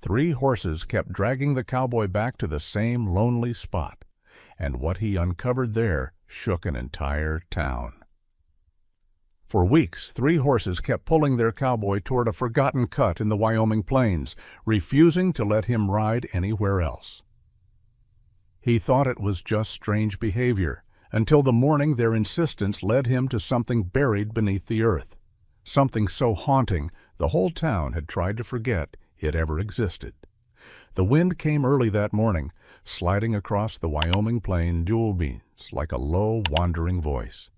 3 horses kept dragging the cowboy back to the same lonely spot, and what he uncovered there shook an entire town. For weeks, 3 horses kept pulling their cowboy toward a forgotten cut in the Wyoming plains, refusing to let him ride anywhere else. He thought it was just strange behavior, until the morning their insistence led him to something buried beneath the earth, something so haunting the whole town had tried to forget it ever existed. The wind came early that morning, sliding across the Wyoming plain jewel beans like a low, wandering voice.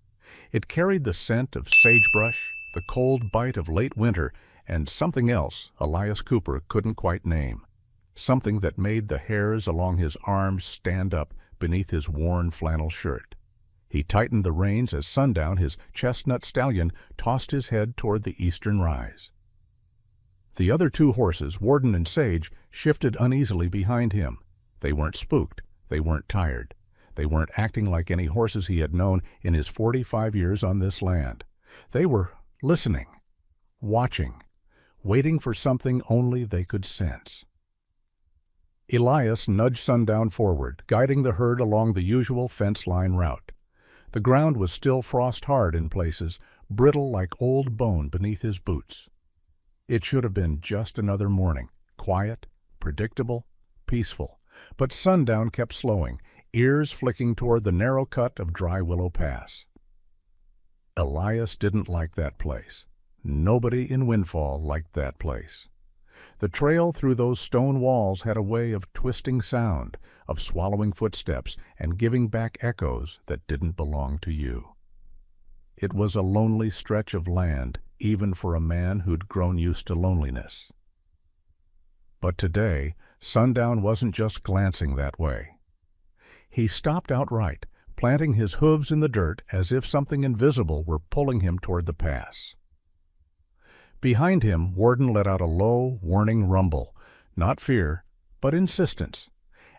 It carried the scent of sagebrush, the cold bite of late winter, and something else Elias Cooper couldn't quite name, something that made the hairs along his arms stand up beneath his worn flannel shirt. He tightened the reins as Sundown, his chestnut stallion, tossed his head toward the eastern rise. The other 2 horses, Warden and Sage, shifted uneasily behind him. They weren't spooked. They weren't tired. They weren't acting like any horses he had known in his 45 years on this land. They were listening, watching, waiting for something only they could sense. Elias nudged Sundown forward, guiding the herd along the usual fence-line route. The ground was still frost-hard in places, brittle like old bone beneath his boots. It should have been just another morning, quiet, predictable, peaceful. But Sundown kept slowing, ears flicking toward the narrow cut of Dry Willow Pass. Elias didn't like that place. Nobody in Windfall liked that place. The trail through those stone walls had a way of twisting sound, of swallowing footsteps and giving back echoes that didn't belong to you. It was a lonely stretch of land, even for a man who'd grown used to loneliness. But today, Sundown wasn't just glancing that way. He stopped outright, planting his hooves in the dirt as if something invisible were pulling him toward the pass. Behind him, Warden let out a low, warning rumble, not fear, but insistence,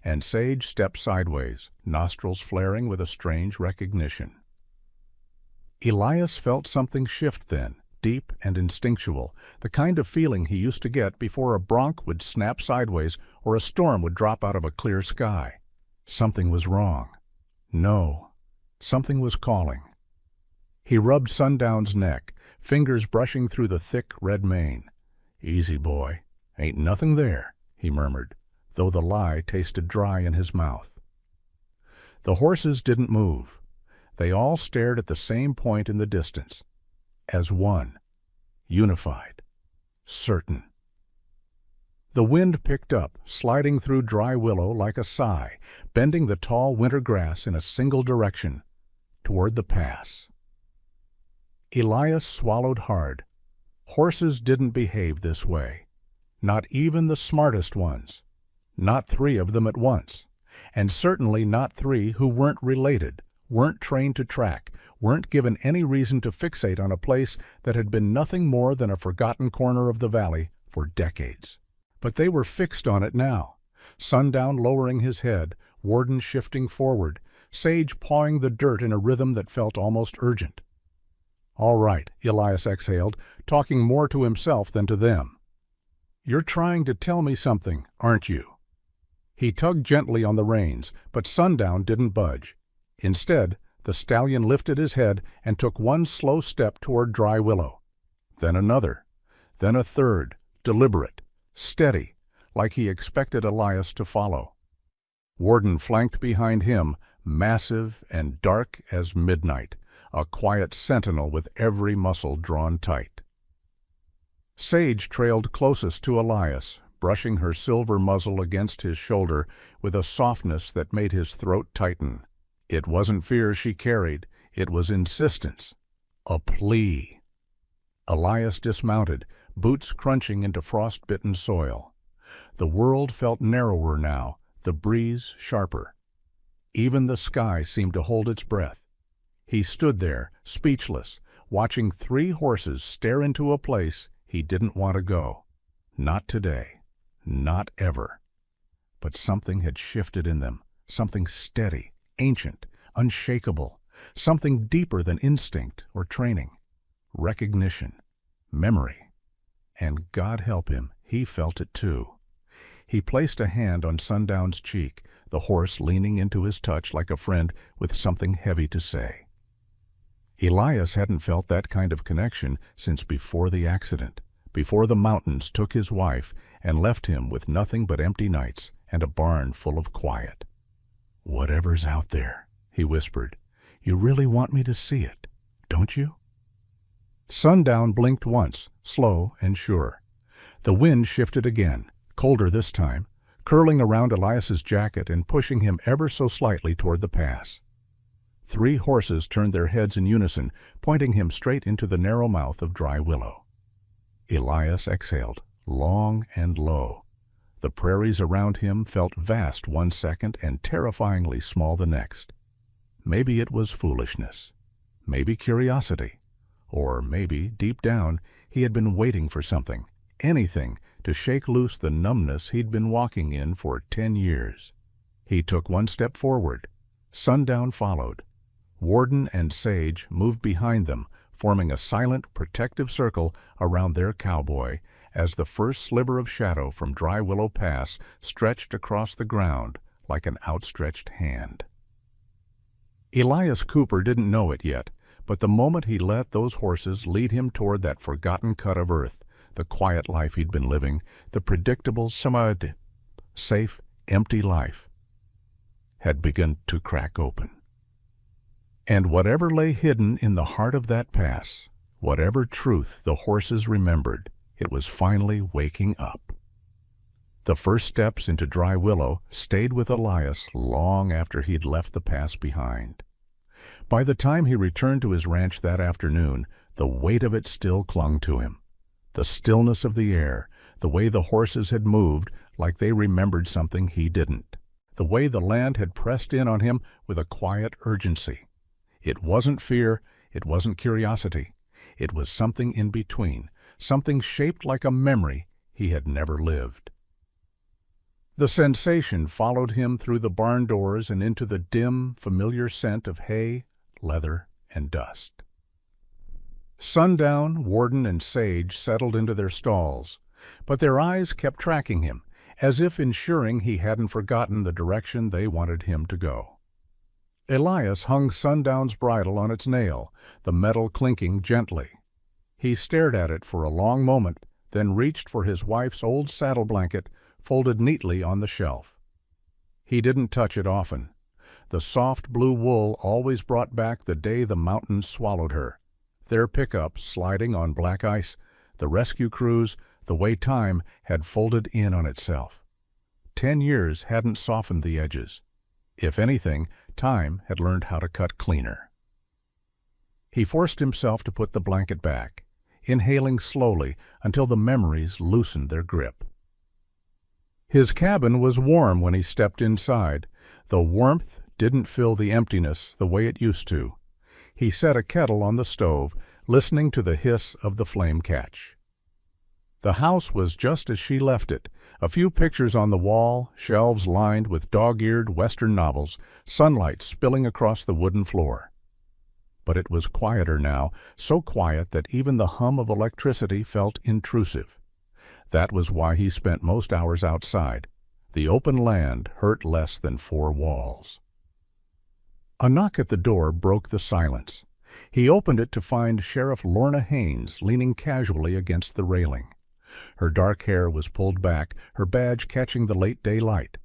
and Sage stepped sideways, nostrils flaring with a strange recognition. Elias felt something shift then, deep and instinctual, the kind of feeling he used to get before a bronc would snap sideways or a storm would drop out of a clear sky. Something was wrong. No, something was calling. He rubbed Sundown's neck, fingers brushing through the thick red mane. "Easy, boy. Ain't nothing there," he murmured, though the lie tasted dry in his mouth. The horses didn't move. They all stared at the same point in the distance, as one, unified, certain. The wind picked up, sliding through Dry Willow like a sigh, bending the tall winter grass in a single direction, toward the pass. Elias swallowed hard. Horses didn't behave this way. Not even the smartest ones. Not 3 of them at once. And certainly not 3 who weren't related, weren't trained to track, weren't given any reason to fixate on a place that had been nothing more than a forgotten corner of the valley for decades. But they were fixed on it now. Sundown lowering his head, Warden shifting forward, Sage pawing the dirt in a rhythm that felt almost urgent. "All right," Elias exhaled, talking more to himself than to them. "You're trying to tell me something, aren't you?" He tugged gently on the reins, but Sundown didn't budge. Instead, the stallion lifted his head and took one slow step toward Dry Willow. Then another. Then a third, deliberate, steady, like he expected Elias to follow. Warden flanked behind him, massive and dark as midnight, a quiet sentinel with every muscle drawn tight. Sage trailed closest to Elias, brushing her silver muzzle against his shoulder with a softness that made his throat tighten. It wasn't fear she carried, it was insistence, a plea. Elias dismounted, boots crunching into frost-bitten soil. The world felt narrower now, the breeze sharper. Even the sky seemed to hold its breath. He stood there, speechless, watching 3 horses stare into a place he didn't want to go. Not today. Not ever. But something had shifted in them, something steady, ancient, unshakable, something deeper than instinct or training. Recognition. Memory. And God help him, he felt it too. He placed a hand on Sundown's cheek, the horse leaning into his touch like a friend with something heavy to say. Elias hadn't felt that kind of connection since before the accident, before the mountains took his wife and left him with nothing but empty nights and a barn full of quiet. "Whatever's out there," he whispered, "you really want me to see it, don't you?" Sundown blinked once, slow and sure. The wind shifted again, colder this time, curling around Elias's jacket and pushing him ever so slightly toward the pass. 3 horses turned their heads in unison, pointing him straight into the narrow mouth of Dry Willow. Elias exhaled, long and low. The prairies around him felt vast one second and terrifyingly small the next. Maybe it was foolishness, maybe curiosity, or maybe, deep down, he had been waiting for something, anything, to shake loose the numbness he'd been walking in for 10 years. He took one step forward. Sundown followed. Warden and Sage moved behind them, forming a silent, protective circle around their cowboy as the first sliver of shadow from Dry Willow Pass stretched across the ground like an outstretched hand. Elias Cooper didn't know it yet, but the moment he let those horses lead him toward that forgotten cut of earth, the quiet life he'd been living, the predictable, safe, empty life, had begun to crack open. And whatever lay hidden in the heart of that pass, whatever truth the horses remembered, it was finally waking up. The first steps into Dry Willow stayed with Elias long after he'd left the pass behind. By the time he returned to his ranch that afternoon, the weight of it still clung to him. The stillness of the air, the way the horses had moved like they remembered something he didn't, the way the land had pressed in on him with a quiet urgency. It wasn't fear, it wasn't curiosity. It was something in between, something shaped like a memory he had never lived. The sensation followed him through the barn doors and into the dim, familiar scent of hay, leather, and dust. Sundown, Warden, and Sage settled into their stalls, but their eyes kept tracking him, as if ensuring he hadn't forgotten the direction they wanted him to go. Elias hung Sundown's bridle on its nail, the metal clinking gently. He stared at it for a long moment, then reached for his wife's old saddle blanket, folded neatly on the shelf. He didn't touch it often. The soft blue wool always brought back the day the mountains swallowed her, their pickup sliding on black ice, the rescue crews, the way time had folded in on itself. 10 years hadn't softened the edges. If anything, time had learned how to cut cleaner. He forced himself to put the blanket back, inhaling slowly until the memories loosened their grip. His cabin was warm when he stepped inside. The warmth didn't fill the emptiness the way it used to. He set a kettle on the stove, listening to the hiss of the flame catch. The house was just as she left it, a few pictures on the wall, shelves lined with dog-eared Western novels, sunlight spilling across the wooden floor. But it was quieter now, so quiet that even the hum of electricity felt intrusive. That was why he spent most hours outside. The open land hurt less than 4 walls. A knock at the door broke the silence. He opened it to find Sheriff Lorna Haynes leaning casually against the railing. Her dark hair was pulled back, her badge catching the late-day light.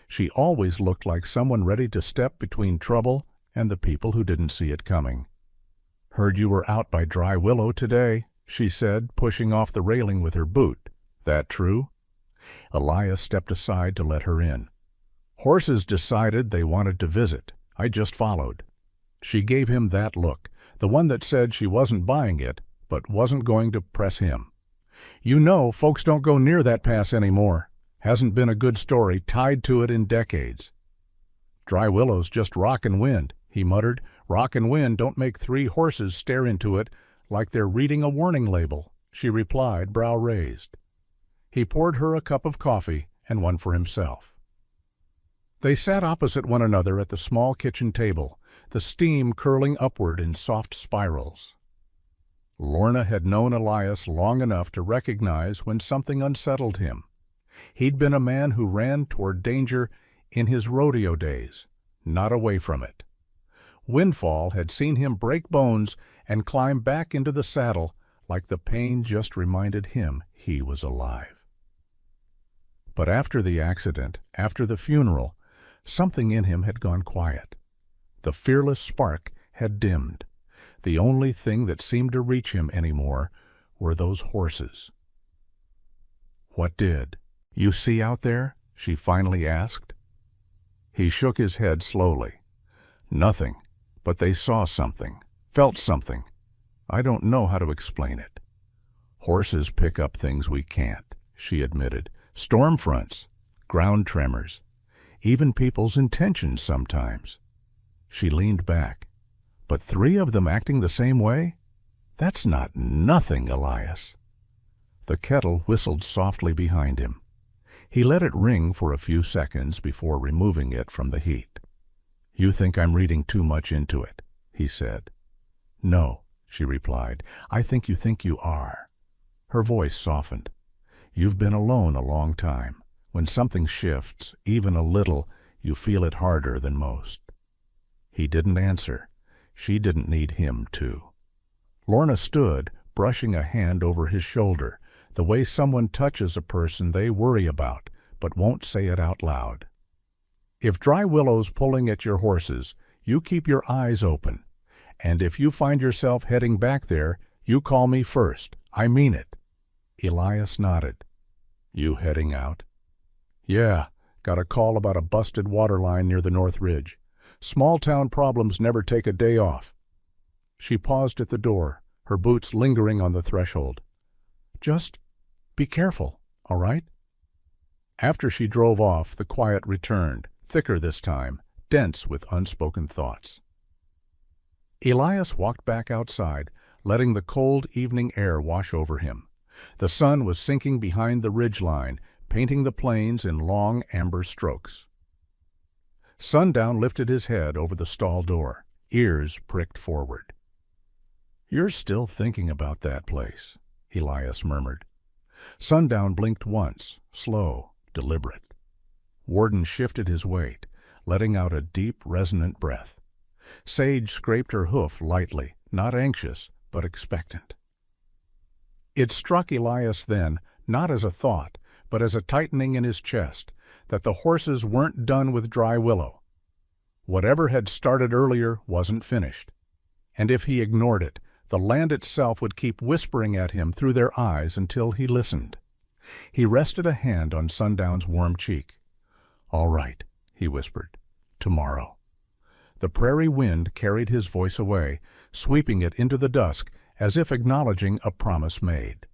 She always looked like someone ready to step between trouble and the people who didn't see it coming. "Heard you were out by Dry Willow today," she said, pushing off the railing with her boot. "That true?" Elias stepped aside to let her in. "Horses decided they wanted to visit. I just followed." She gave him that look, the one that said she wasn't buying it, but wasn't going to press him. "You know, folks don't go near that pass anymore. Hasn't been a good story tied to it in decades." "Dry Willow's just rock and wind," he muttered. "Rock and wind don't make 3 horses stare into it like they're reading a warning label," she replied, brow raised. He poured her a cup of coffee and one for himself. They sat opposite one another at the small kitchen table, the steam curling upward in soft spirals. Lorna had known Elias long enough to recognize when something unsettled him. He'd been a man who ran toward danger in his rodeo days, not away from it. Windfall had seen him break bones and climb back into the saddle like the pain just reminded him he was alive. But after the accident, after the funeral, something in him had gone quiet. The fearless spark had dimmed. The only thing that seemed to reach him anymore were those horses. "What did you see out there?" she finally asked. He shook his head slowly. "Nothing, but they saw something, felt something. I don't know how to explain it." "Horses pick up things we can't," she admitted. "Storm fronts, ground tremors, even people's intentions sometimes." She leaned back. "But 3 of them acting the same way? That's not nothing, Elias." The kettle whistled softly behind him. He let it ring for a few seconds before removing it from the heat. "You think I'm reading too much into it," he said. "No," she replied. "I think you are." Her voice softened. "You've been alone a long time. When something shifts, even a little, you feel it harder than most." He didn't answer. She didn't need him to. Lorna stood, brushing a hand over his shoulder, the way someone touches a person they worry about, but won't say it out loud. "If Dry Willow's pulling at your horses, you keep your eyes open. And if you find yourself heading back there, you call me first. I mean it." Elias nodded. "You heading out?" "Yeah, got a call about a busted water line near the North Ridge. Small-town problems never take a day off." She paused at the door, her boots lingering on the threshold. "Just be careful, all right?" After she drove off, the quiet returned, thicker this time, dense with unspoken thoughts. Elias walked back outside, letting the cold evening air wash over him. The sun was sinking behind the ridge line, painting the plains in long amber strokes. Sundown lifted his head over the stall door, ears pricked forward. "You're still thinking about that place," Elias murmured. Sundown blinked once, slow, deliberate. Warden shifted his weight, letting out a deep, resonant breath. Sage scraped her hoof lightly, not anxious, but expectant. It struck Elias then, not as a thought, but as a tightening in his chest, that the horses weren't done with Dry Willow. Whatever had started earlier wasn't finished. And if he ignored it, the land itself would keep whispering at him through their eyes until he listened. He rested a hand on Sundown's warm cheek. "All right," he whispered. "Tomorrow." The prairie wind carried his voice away, sweeping it into the dusk as if acknowledging a promise made.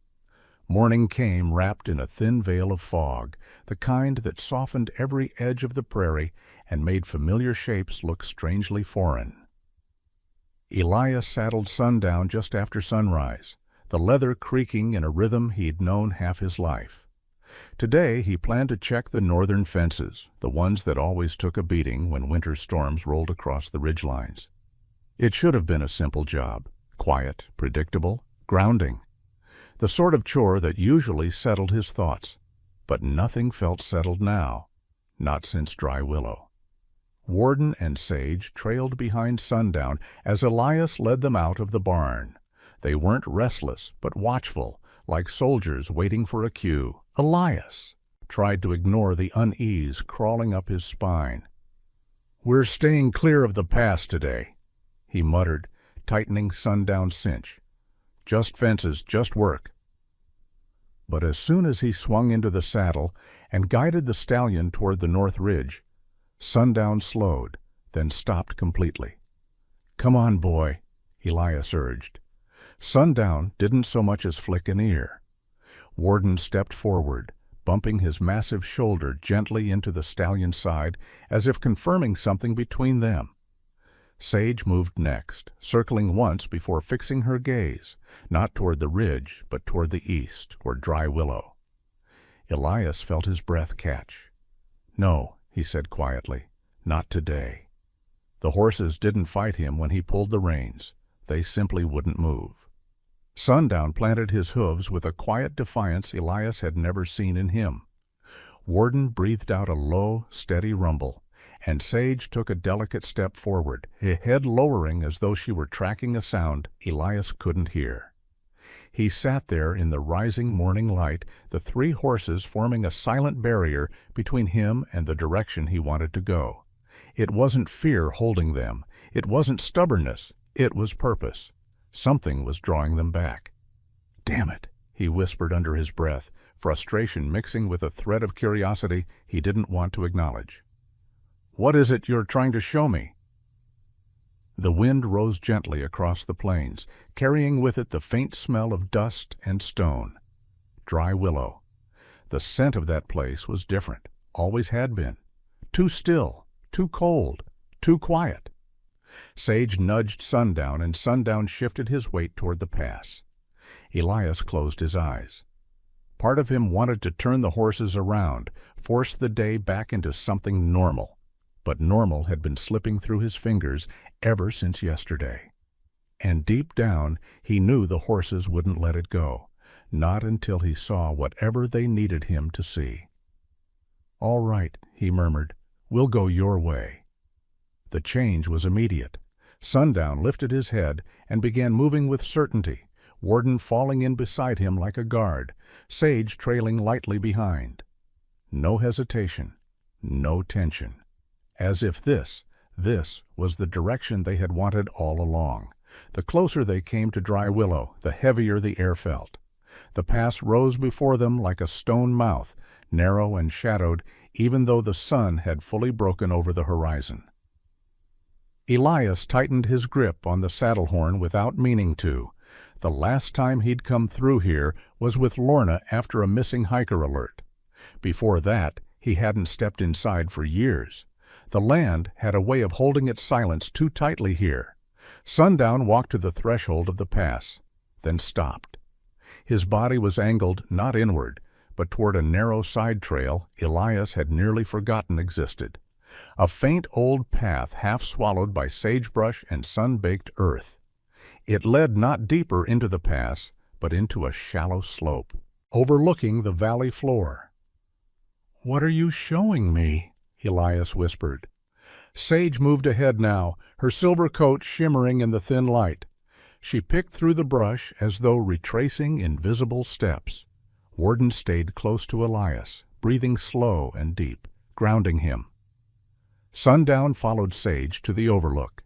Morning came wrapped in a thin veil of fog, the kind that softened every edge of the prairie and made familiar shapes look strangely foreign. Elias saddled Sundown just after sunrise, the leather creaking in a rhythm he'd known half his life. Today he planned to check the northern fences, the ones that always took a beating when winter storms rolled across the ridgelines. It should have been a simple job, quiet, predictable, grounding. The sort of chore that usually settled his thoughts. But nothing felt settled now, not since Dry Willow. Warden and Sage trailed behind Sundown as Elias led them out of the barn. They weren't restless, but watchful, like soldiers waiting for a cue. Elias tried to ignore the unease crawling up his spine. "We're staying clear of the pass today," he muttered, tightening Sundown's cinch. "Just fences, just work." But as soon as he swung into the saddle and guided the stallion toward the North Ridge, Sundown slowed, then stopped completely. "Come on, boy," Elias urged. Sundown didn't so much as flick an ear. Warden stepped forward, bumping his massive shoulder gently into the stallion's side as if confirming something between them. Sage moved next, circling once before fixing her gaze, not toward the ridge, but toward the east, or Dry Willow. Elias felt his breath catch. "No," he said quietly, "not today." The horses didn't fight him when he pulled the reins. They simply wouldn't move. Sundown planted his hooves with a quiet defiance Elias had never seen in him. Warden breathed out a low, steady rumble, and Sage took a delicate step forward, her head lowering as though she were tracking a sound Elias couldn't hear. He sat there in the rising morning light, the 3 horses forming a silent barrier between him and the direction he wanted to go. It wasn't fear holding them. It wasn't stubbornness. It was purpose. Something was drawing them back. "Damn it," he whispered under his breath, frustration mixing with a thread of curiosity he didn't want to acknowledge. "What is it you're trying to show me?" The wind rose gently across the plains, carrying with it the faint smell of dust and stone. Dry willow. The scent of that place was different, always had been. Too still, too cold, too quiet. Sage nudged Sundown, and Sundown shifted his weight toward the pass. Elias closed his eyes. Part of him wanted to turn the horses around, force the day back into something normal. But normal had been slipping through his fingers ever since yesterday. And deep down, he knew the horses wouldn't let it go, not until he saw whatever they needed him to see. "All right," he murmured, "we'll go your way." The change was immediate. Sundown lifted his head and began moving with certainty, Warden falling in beside him like a guard, Sage trailing lightly behind. No hesitation, no tension. As if this was the direction they had wanted all along. The closer they came to Dry Willow, the heavier the air felt. The pass rose before them like a stone mouth, narrow and shadowed, even though the sun had fully broken over the horizon. Elias tightened his grip on the saddle horn without meaning to. The last time he'd come through here was with Lorna after a missing hiker alert. Before that, he hadn't stepped inside for years. The land had a way of holding its silence too tightly here. Sundown walked to the threshold of the pass, then stopped. His body was angled not inward, but toward a narrow side trail Elias had nearly forgotten existed. A faint old path half swallowed by sagebrush and sun-baked earth. It led not deeper into the pass, but into a shallow slope, overlooking the valley floor. "What are you showing me?" Elias whispered. Sage moved ahead now, her silver coat shimmering in the thin light. She picked through the brush as though retracing invisible steps. Warden stayed close to Elias, breathing slow and deep, grounding him. Sundown followed Sage to the overlook.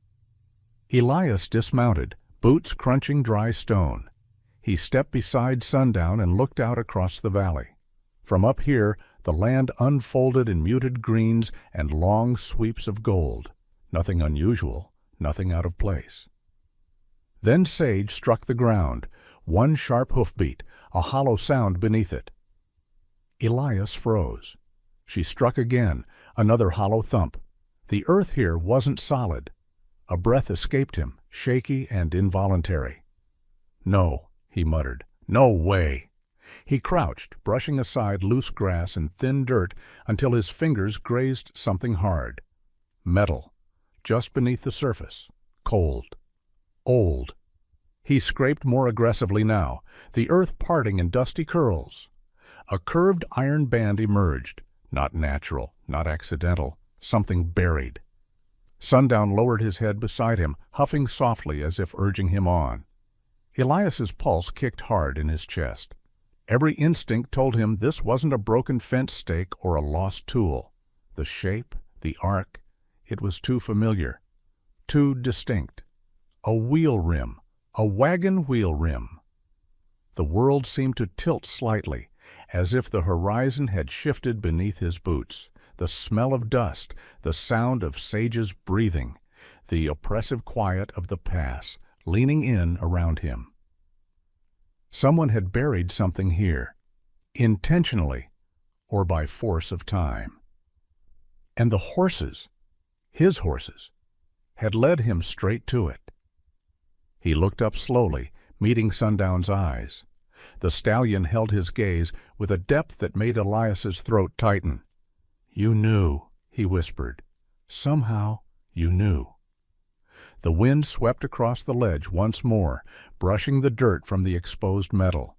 Elias dismounted, boots crunching dry stone. He stepped beside Sundown and looked out across the valley. From up here, the land unfolded in muted greens and long sweeps of gold. Nothing unusual, nothing out of place. Then Sage struck the ground, one sharp hoofbeat, a hollow sound beneath it. Elias froze. She struck again, another hollow thump. The earth here wasn't solid. A breath escaped him, shaky and involuntary. "No," he muttered. "No way." He crouched, brushing aside loose grass and thin dirt until his fingers grazed something hard. Metal, just beneath the surface, cold, old. He scraped more aggressively now, the earth parting in dusty curls. A curved iron band emerged, not natural, not accidental, something buried. Sundown lowered his head beside him, huffing softly as if urging him on. Elias's pulse kicked hard in his chest. Every instinct told him this wasn't a broken fence stake or a lost tool. The shape, the arc, it was too familiar, too distinct. A wheel rim, a wagon wheel rim. The world seemed to tilt slightly, as if the horizon had shifted beneath his boots. The smell of dust, the sound of Sage's breathing, the oppressive quiet of the pass, leaning in around him. Someone had buried something here, intentionally or by force of time. And the horses, his horses, had led him straight to it. He looked up slowly, meeting Sundown's eyes. The stallion held his gaze with a depth that made Elias's throat tighten. "You knew," he whispered. "Somehow you knew." The wind swept across the ledge once more, brushing the dirt from the exposed metal.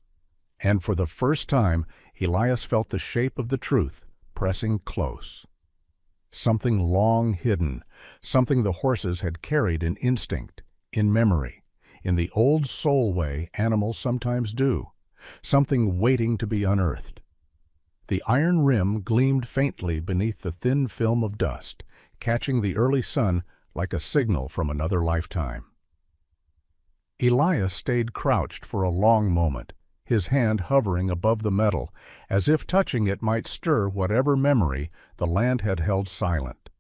And for the first time, Elias felt the shape of the truth, pressing close. Something long hidden, something the horses had carried in instinct, in memory, in the old soul way animals sometimes do, something waiting to be unearthed. The iron rim gleamed faintly beneath the thin film of dust, catching the early sun like a signal from another lifetime. Elias stayed crouched for a long moment, his hand hovering above the metal, as if touching it might stir whatever memory the land had held silent.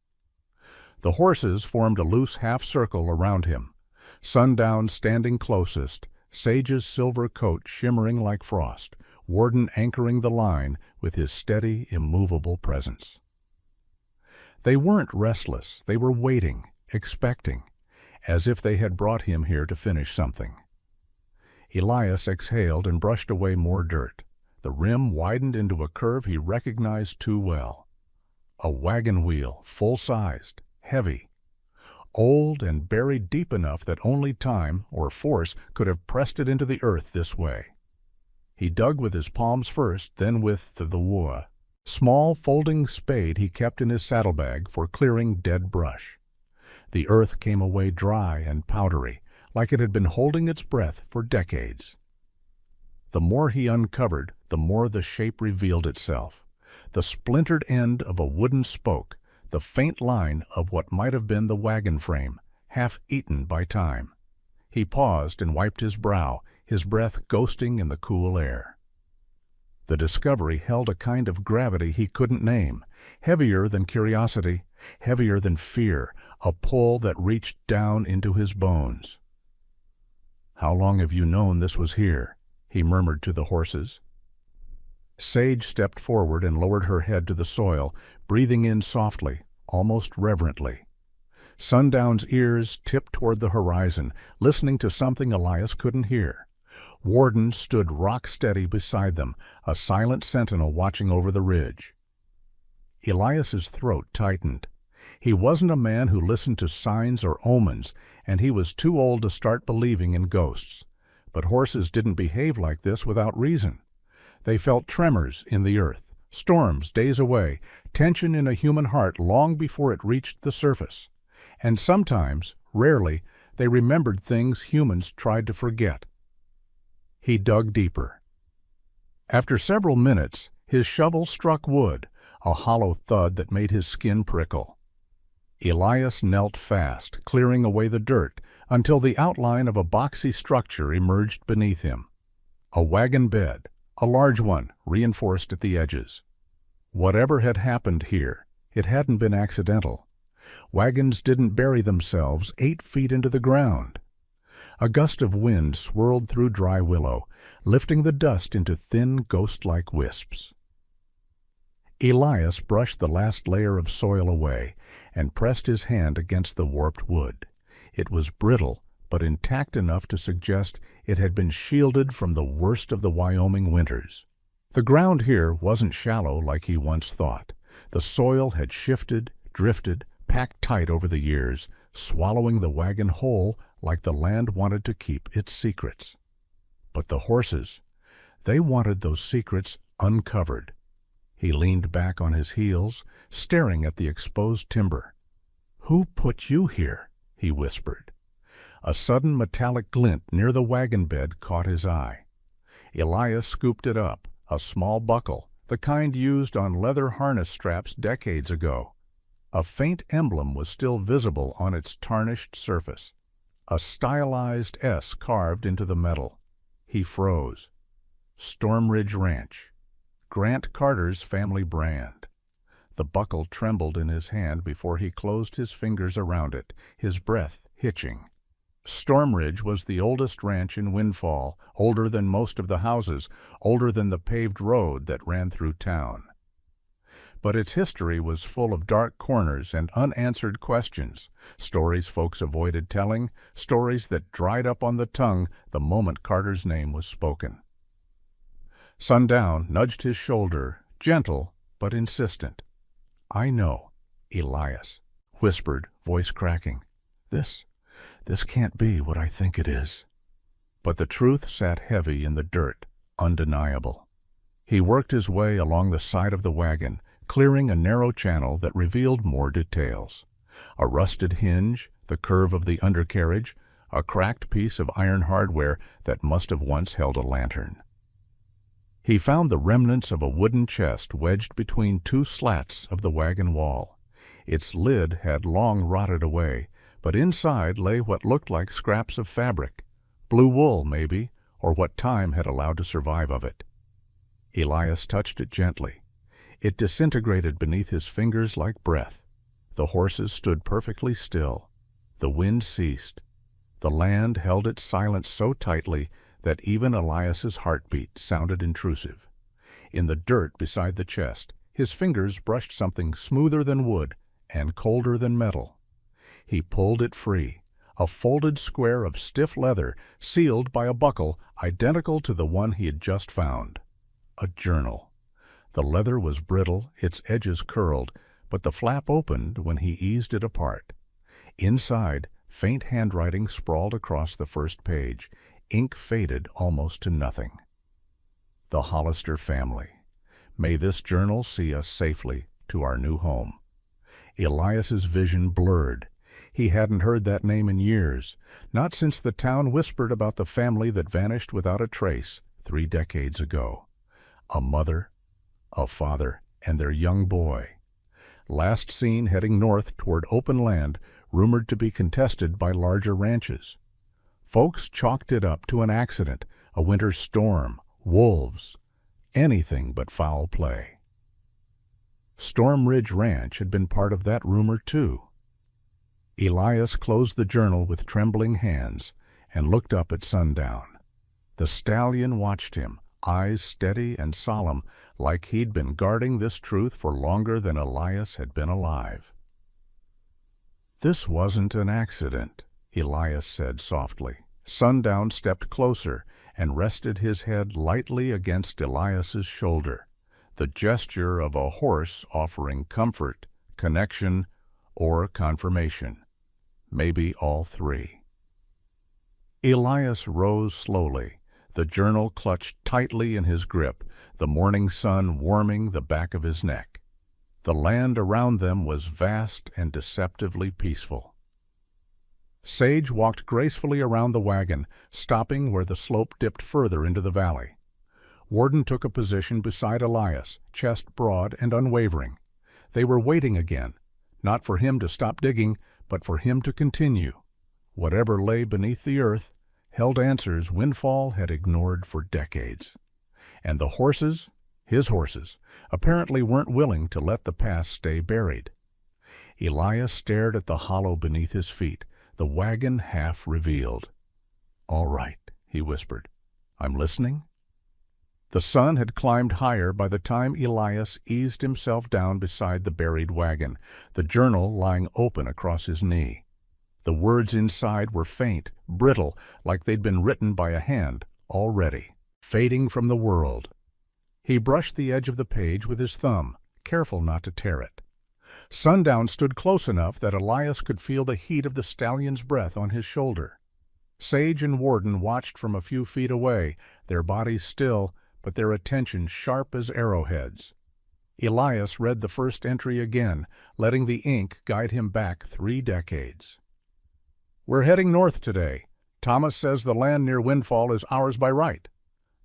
The horses formed a loose half-circle around him, Sundown standing closest, Sage's silver coat shimmering like frost, Warden anchoring the line with his steady, immovable presence. They weren't restless, they were waiting, expecting, as if they had brought him here to finish something. Elias exhaled and brushed away more dirt. The rim widened into a curve he recognized too well. A wagon wheel, full-sized, heavy, old and buried deep enough that only time or force could have pressed it into the earth this way. He dug with his palms first, then with the whoa. Small folding spade he kept in his saddlebag for clearing dead brush. The earth came away dry and powdery, like it had been holding its breath for decades. The more he uncovered, the more the shape revealed itself. The splintered end of a wooden spoke, the faint line of what might have been the wagon frame, half eaten by time. He paused and wiped his brow, his breath ghosting in the cool air. The discovery held a kind of gravity he couldn't name, heavier than curiosity, heavier than fear, a pull that reached down into his bones. "How long have you known this was here?" he murmured to the horses. Sage stepped forward and lowered her head to the soil, breathing in softly, almost reverently. Sundown's ears tipped toward the horizon, listening to something Elias couldn't hear. Warden stood rock-steady beside them, a silent sentinel watching over the ridge. Elias's throat tightened. He wasn't a man who listened to signs or omens, and he was too old to start believing in ghosts. But horses didn't behave like this without reason. They felt tremors in the earth, storms days away, tension in a human heart long before it reached the surface. And sometimes, rarely, they remembered things humans tried to forget. He dug deeper. After several minutes, his shovel struck wood, a hollow thud that made his skin prickle. Elias knelt fast, clearing away the dirt, until the outline of a boxy structure emerged beneath him. A wagon bed, a large one, reinforced at the edges. Whatever had happened here, it hadn't been accidental. Wagons didn't bury themselves 8 feet into the ground. A gust of wind swirled through dry willow, lifting the dust into thin, ghost-like wisps. Elias brushed the last layer of soil away and pressed his hand against the warped wood. It was brittle, but intact enough to suggest it had been shielded from the worst of the Wyoming winters. The ground here wasn't shallow like he once thought. The soil had shifted, drifted, packed tight over the years, swallowing the wagon whole like the land wanted to keep its secrets. But the horses, they wanted those secrets uncovered. He leaned back on his heels, staring at the exposed timber. "Who put you here?" he whispered. A sudden metallic glint near the wagon bed caught his eye. Elias scooped it up, a small buckle, the kind used on leather harness straps decades ago. A faint emblem was still visible on its tarnished surface, a stylized S carved into the metal. He froze. Storm Ridge Ranch, Grant Carter's family brand. The buckle trembled in his hand before he closed his fingers around it, his breath hitching. Storm Ridge was the oldest ranch in Windfall, older than most of the houses, older than the paved road that ran through town. But its history was full of dark corners and unanswered questions, stories folks avoided telling, stories that dried up on the tongue the moment Carter's name was spoken. Sundown nudged his shoulder, gentle but insistent. "I know," Elias whispered, voice cracking. This can't be what I think it is." But the truth sat heavy in the dirt, undeniable. He worked his way along the side of the wagon, clearing a narrow channel that revealed more details. A rusted hinge, the curve of the undercarriage, a cracked piece of iron hardware that must have once held a lantern. He found the remnants of a wooden chest wedged between two slats of the wagon wall. Its lid had long rotted away, but inside lay what looked like scraps of fabric, blue wool maybe, or what time had allowed to survive of it. Elias touched it gently. It disintegrated beneath his fingers like breath. The horses stood perfectly still. The wind ceased. The land held its silence so tightly that even Elias's heartbeat sounded intrusive. In the dirt beside the chest, his fingers brushed something smoother than wood and colder than metal. He pulled it free, a folded square of stiff leather sealed by a buckle identical to the one he had just found. A journal. The leather was brittle, its edges curled, but the flap opened when he eased it apart. Inside, faint handwriting sprawled across the first page, ink faded almost to nothing. The Hollister family. May this journal see us safely to our new home. Elias's vision blurred. He hadn't heard that name in years, not since the town whispered about the family that vanished without a trace 3 decades ago. A mother, a father, and their young boy. Last seen heading north toward open land rumored to be contested by larger ranches. Folks chalked it up to an accident, a winter storm, wolves, anything but foul play. Storm Ridge Ranch had been part of that rumor too. Elias closed the journal with trembling hands and looked up at sundown. The stallion watched him, eyes steady and solemn, like he'd been guarding this truth for longer than Elias had been alive. "This wasn't an accident," Elias said softly. Sundown stepped closer and rested his head lightly against Elias's shoulder, the gesture of a horse offering comfort, connection, or confirmation. Maybe all three. Elias rose slowly, the journal clutched tightly in his grip, the morning sun warming the back of his neck. The land around them was vast and deceptively peaceful. Sage walked gracefully around the wagon, stopping where the slope dipped further into the valley. Warden took a position beside Elias, chest broad and unwavering. They were waiting again, not for him to stop digging, but for him to continue. Whatever lay beneath the earth held answers Windfall had ignored for decades. And the horses, his horses, apparently weren't willing to let the past stay buried. Elias stared at the hollow beneath his feet, the wagon half revealed. "All right," he whispered. "I'm listening." The sun had climbed higher by the time Elias eased himself down beside the buried wagon, the journal lying open across his knee. The words inside were faint, brittle, like they'd been written by a hand already, fading from the world. He brushed the edge of the page with his thumb, careful not to tear it. Sundown stood close enough that Elias could feel the heat of the stallion's breath on his shoulder. Sage and Warden watched from a few feet away, their bodies still, but their attention sharp as arrowheads. Elias read the first entry again, letting the ink guide him back 3 decades. "We're heading north today. Thomas says the land near Windfall is ours by right.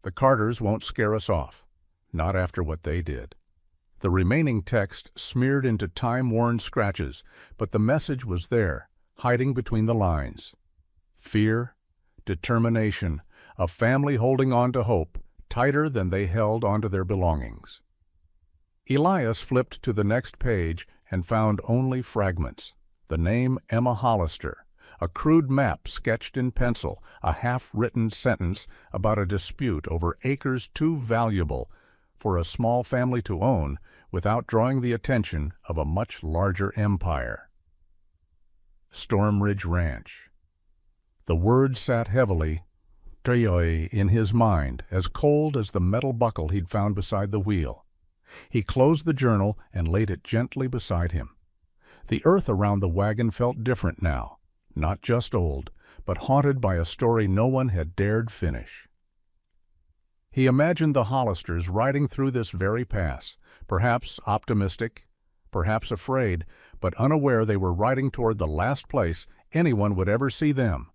The Carters won't scare us off. Not after what they did." The remaining text smeared into time-worn scratches, but the message was there, hiding between the lines. Fear, determination, a family holding on to hope, tighter than they held onto their belongings. Elias flipped to the next page and found only fragments. The name Emma Hollister, a crude map sketched in pencil, a half-written sentence about a dispute over acres too valuable for a small family to own without drawing the attention of a much larger empire. Storm Ridge Ranch. The word sat heavily, Trioy, in his mind, as cold as the metal buckle he'd found beside the wheel. He closed the journal and laid it gently beside him. The earth around the wagon felt different now, not just old, but haunted by a story no one had dared finish. He imagined the Hollisters riding through this very pass, perhaps optimistic, perhaps afraid, but unaware they were riding toward the last place anyone would ever see them.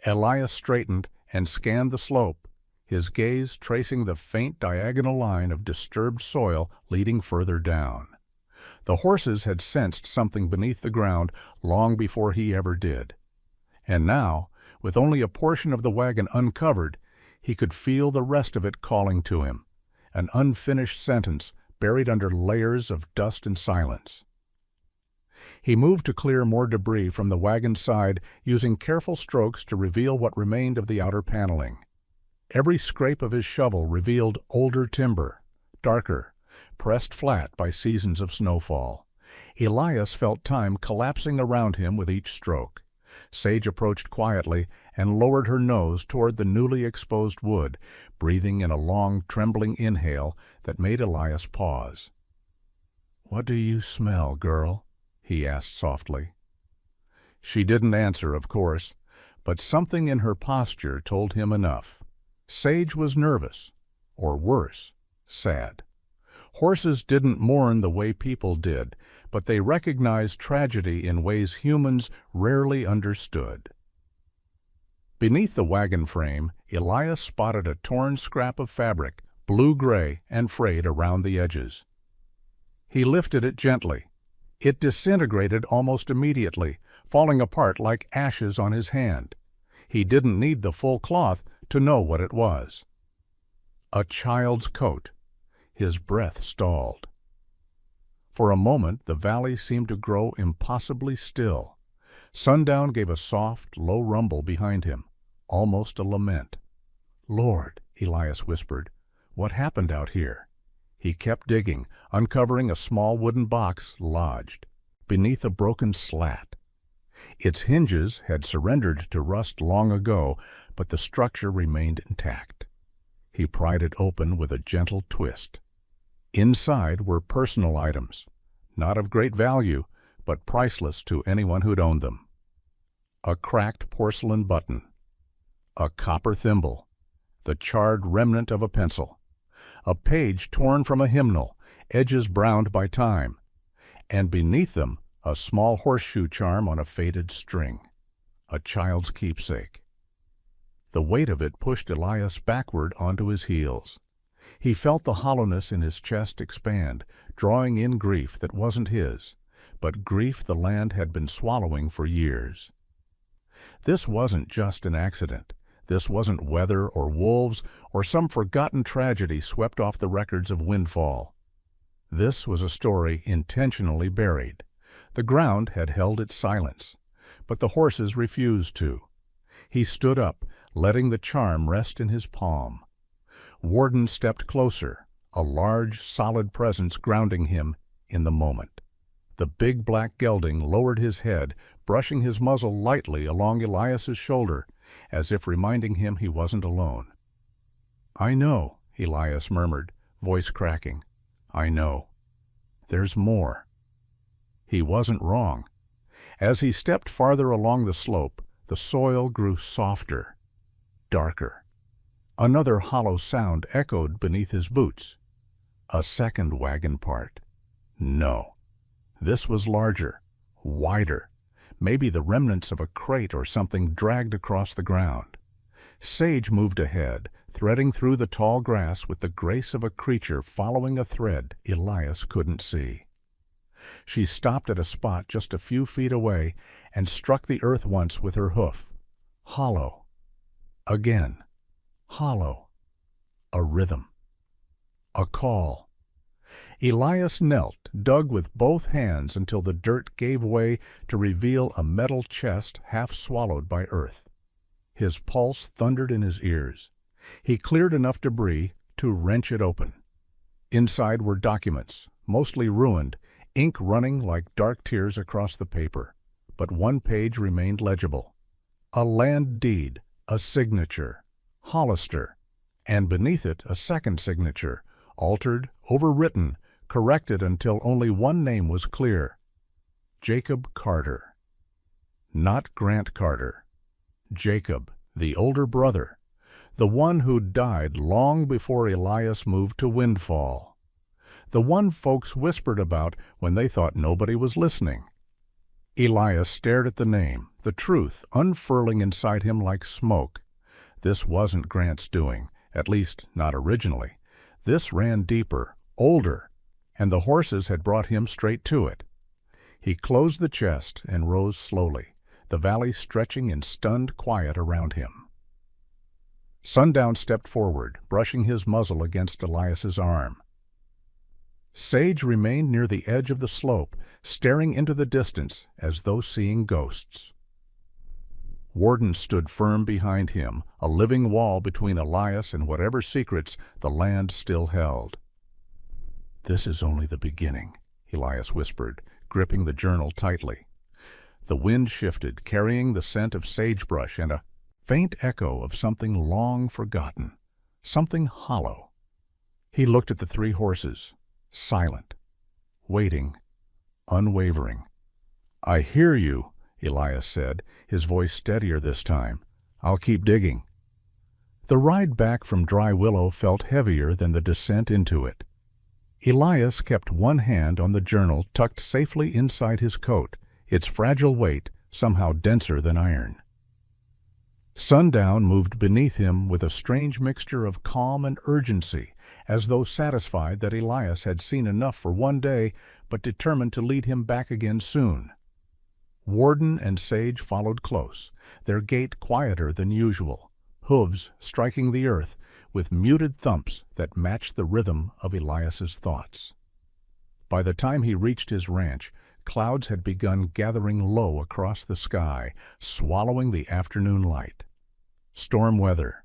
Elias straightened and scanned the slope, his gaze tracing the faint diagonal line of disturbed soil leading further down. The horses had sensed something beneath the ground long before he ever did. And now, with only a portion of the wagon uncovered, he could feel the rest of it calling to him, an unfinished sentence buried under layers of dust and silence. He moved to clear more debris from the wagon's side, using careful strokes to reveal what remained of the outer paneling. Every scrape of his shovel revealed older timber, darker, pressed flat by seasons of snowfall. Elias felt time collapsing around him with each stroke. Sage approached quietly and lowered her nose toward the newly exposed wood, breathing in a long, trembling inhale that made Elias pause. "What do you smell, girl?" he asked softly. She didn't answer, of course, but something in her posture told him enough. Sage was nervous, or worse, sad. Horses didn't mourn the way people did, but they recognized tragedy in ways humans rarely understood. Beneath the wagon frame, Elias spotted a torn scrap of fabric, blue-gray and frayed around the edges. He lifted it gently. It disintegrated almost immediately, falling apart like ashes on his hand. He didn't need the full cloth to know what it was. A child's coat. His breath stalled. For a moment, the valley seemed to grow impossibly still. Sundown gave a soft, low rumble behind him, almost a lament. "Lord," Elias whispered, "what happened out here?" He kept digging, uncovering a small wooden box lodged beneath a broken slat. Its hinges had surrendered to rust long ago, but the structure remained intact. He pried it open with a gentle twist. Inside were personal items, not of great value, but priceless to anyone who'd owned them. A cracked porcelain button, a copper thimble, the charred remnant of a pencil, a page torn from a hymnal, edges browned by time, and beneath them a small horseshoe charm on a faded string, a child's keepsake. The weight of it pushed Elias backward onto his heels. He felt the hollowness in his chest expand, drawing in grief that wasn't his, but grief the land had been swallowing for years. This wasn't just an accident. This wasn't weather or wolves or some forgotten tragedy swept off the records of windfall. This was a story intentionally buried. The ground had held its silence, but the horses refused to. He stood up, letting the charm rest in his palm. Warden stepped closer, a large, solid presence grounding him in the moment. The big black gelding lowered his head, brushing his muzzle lightly along Elias's shoulder, as if reminding him he wasn't alone. "I know," Elias murmured, voice cracking. "I know. There's more." He wasn't wrong. As he stepped farther along the slope, the soil grew softer, darker. Another hollow sound echoed beneath his boots. A second wagon part. No. This was larger, wider, maybe the remnants of a crate or something dragged across the ground. Sage moved ahead, threading through the tall grass with the grace of a creature following a thread Elias couldn't see. She stopped at a spot just a few feet away and struck the earth once with her hoof. Hollow. Again. Hollow. A rhythm. A call. Elias knelt, dug with both hands until the dirt gave way to reveal a metal chest half swallowed by earth. His pulse thundered in his ears. He cleared enough debris to wrench it open. Inside were documents, mostly ruined, ink running like dark tears across the paper, but one page remained legible. A land deed, a signature. Hollister, and beneath it a second signature, altered, overwritten, corrected until only one name was clear. Jacob Carter. Not Grant Carter. Jacob, the older brother, the one who died long before Elias moved to Windfall. the one folks whispered about when they thought nobody was listening. Elias stared at the name, the truth unfurling inside him like smoke. This wasn't Grant's doing, at least not originally. This ran deeper, older, and the horses had brought him straight to it. He closed the chest and rose slowly, the valley stretching in stunned quiet around him. Sundown stepped forward, brushing his muzzle against Elias's arm. Sage remained near the edge of the slope, staring into the distance as though seeing ghosts. Warden stood firm behind him, a living wall between Elias and whatever secrets the land still held. "This is only the beginning," Elias whispered, gripping the journal tightly. The wind shifted, carrying the scent of sagebrush and a faint echo of something long forgotten, something hollow. He looked at the three horses, silent, waiting, unwavering. "I hear you," Elias said, his voice steadier this time. "I'll keep digging." The ride back from Dry Willow felt heavier than the descent into it. Elias kept one hand on the journal tucked safely inside his coat, its fragile weight somehow denser than iron. Sundown moved beneath him with a strange mixture of calm and urgency, as though satisfied that Elias had seen enough for one day, but determined to lead him back again soon. Warden and Sage followed close, their gait quieter than usual, hooves striking the earth with muted thumps that matched the rhythm of Elias's thoughts. By the time he reached his ranch, clouds had begun gathering low across the sky, swallowing the afternoon light. Storm weather,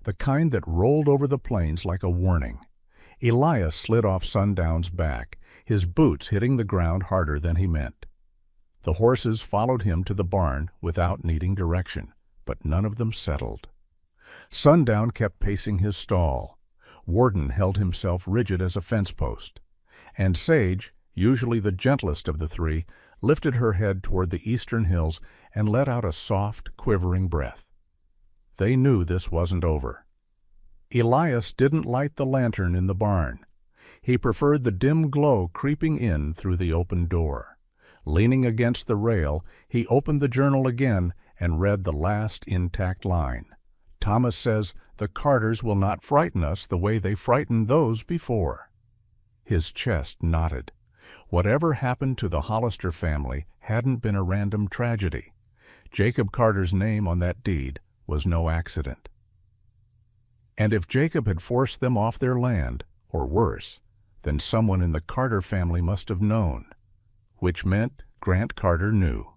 the kind that rolled over the plains like a warning. Elias slid off Sundown's back, his boots hitting the ground harder than he meant. The horses followed him to the barn without needing direction, but none of them settled. Sundown kept pacing his stall. Warden held himself rigid as a fence post. And Sage, usually the gentlest of the three, lifted her head toward the eastern hills and let out a soft, quivering breath. They knew this wasn't over. Elias didn't light the lantern in the barn. He preferred the dim glow creeping in through the open door. Leaning against the rail, he opened the journal again and read the last intact line. "Thomas says the Carters will not frighten us the way they frightened those before." His chest knotted. Whatever happened to the Hollister family hadn't been a random tragedy. Jacob Carter's name on that deed was no accident. And if Jacob had forced them off their land, or worse, then someone in the Carter family must have known, which meant Grant Carter knew.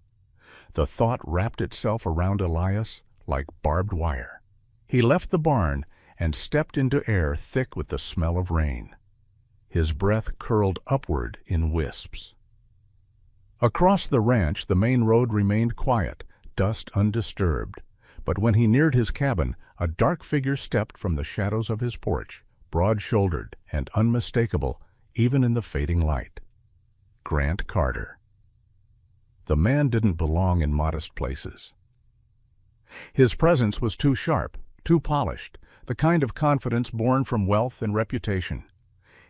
The thought wrapped itself around Elias like barbed wire. He left the barn and stepped into air thick with the smell of rain. His breath curled upward in wisps. Across the ranch, the main road remained quiet, dust undisturbed. But when he neared his cabin, a dark figure stepped from the shadows of his porch, broad-shouldered and unmistakable even in the fading light. Grant Carter. The man didn't belong in modest places. His presence was too sharp, too polished, the kind of confidence born from wealth and reputation.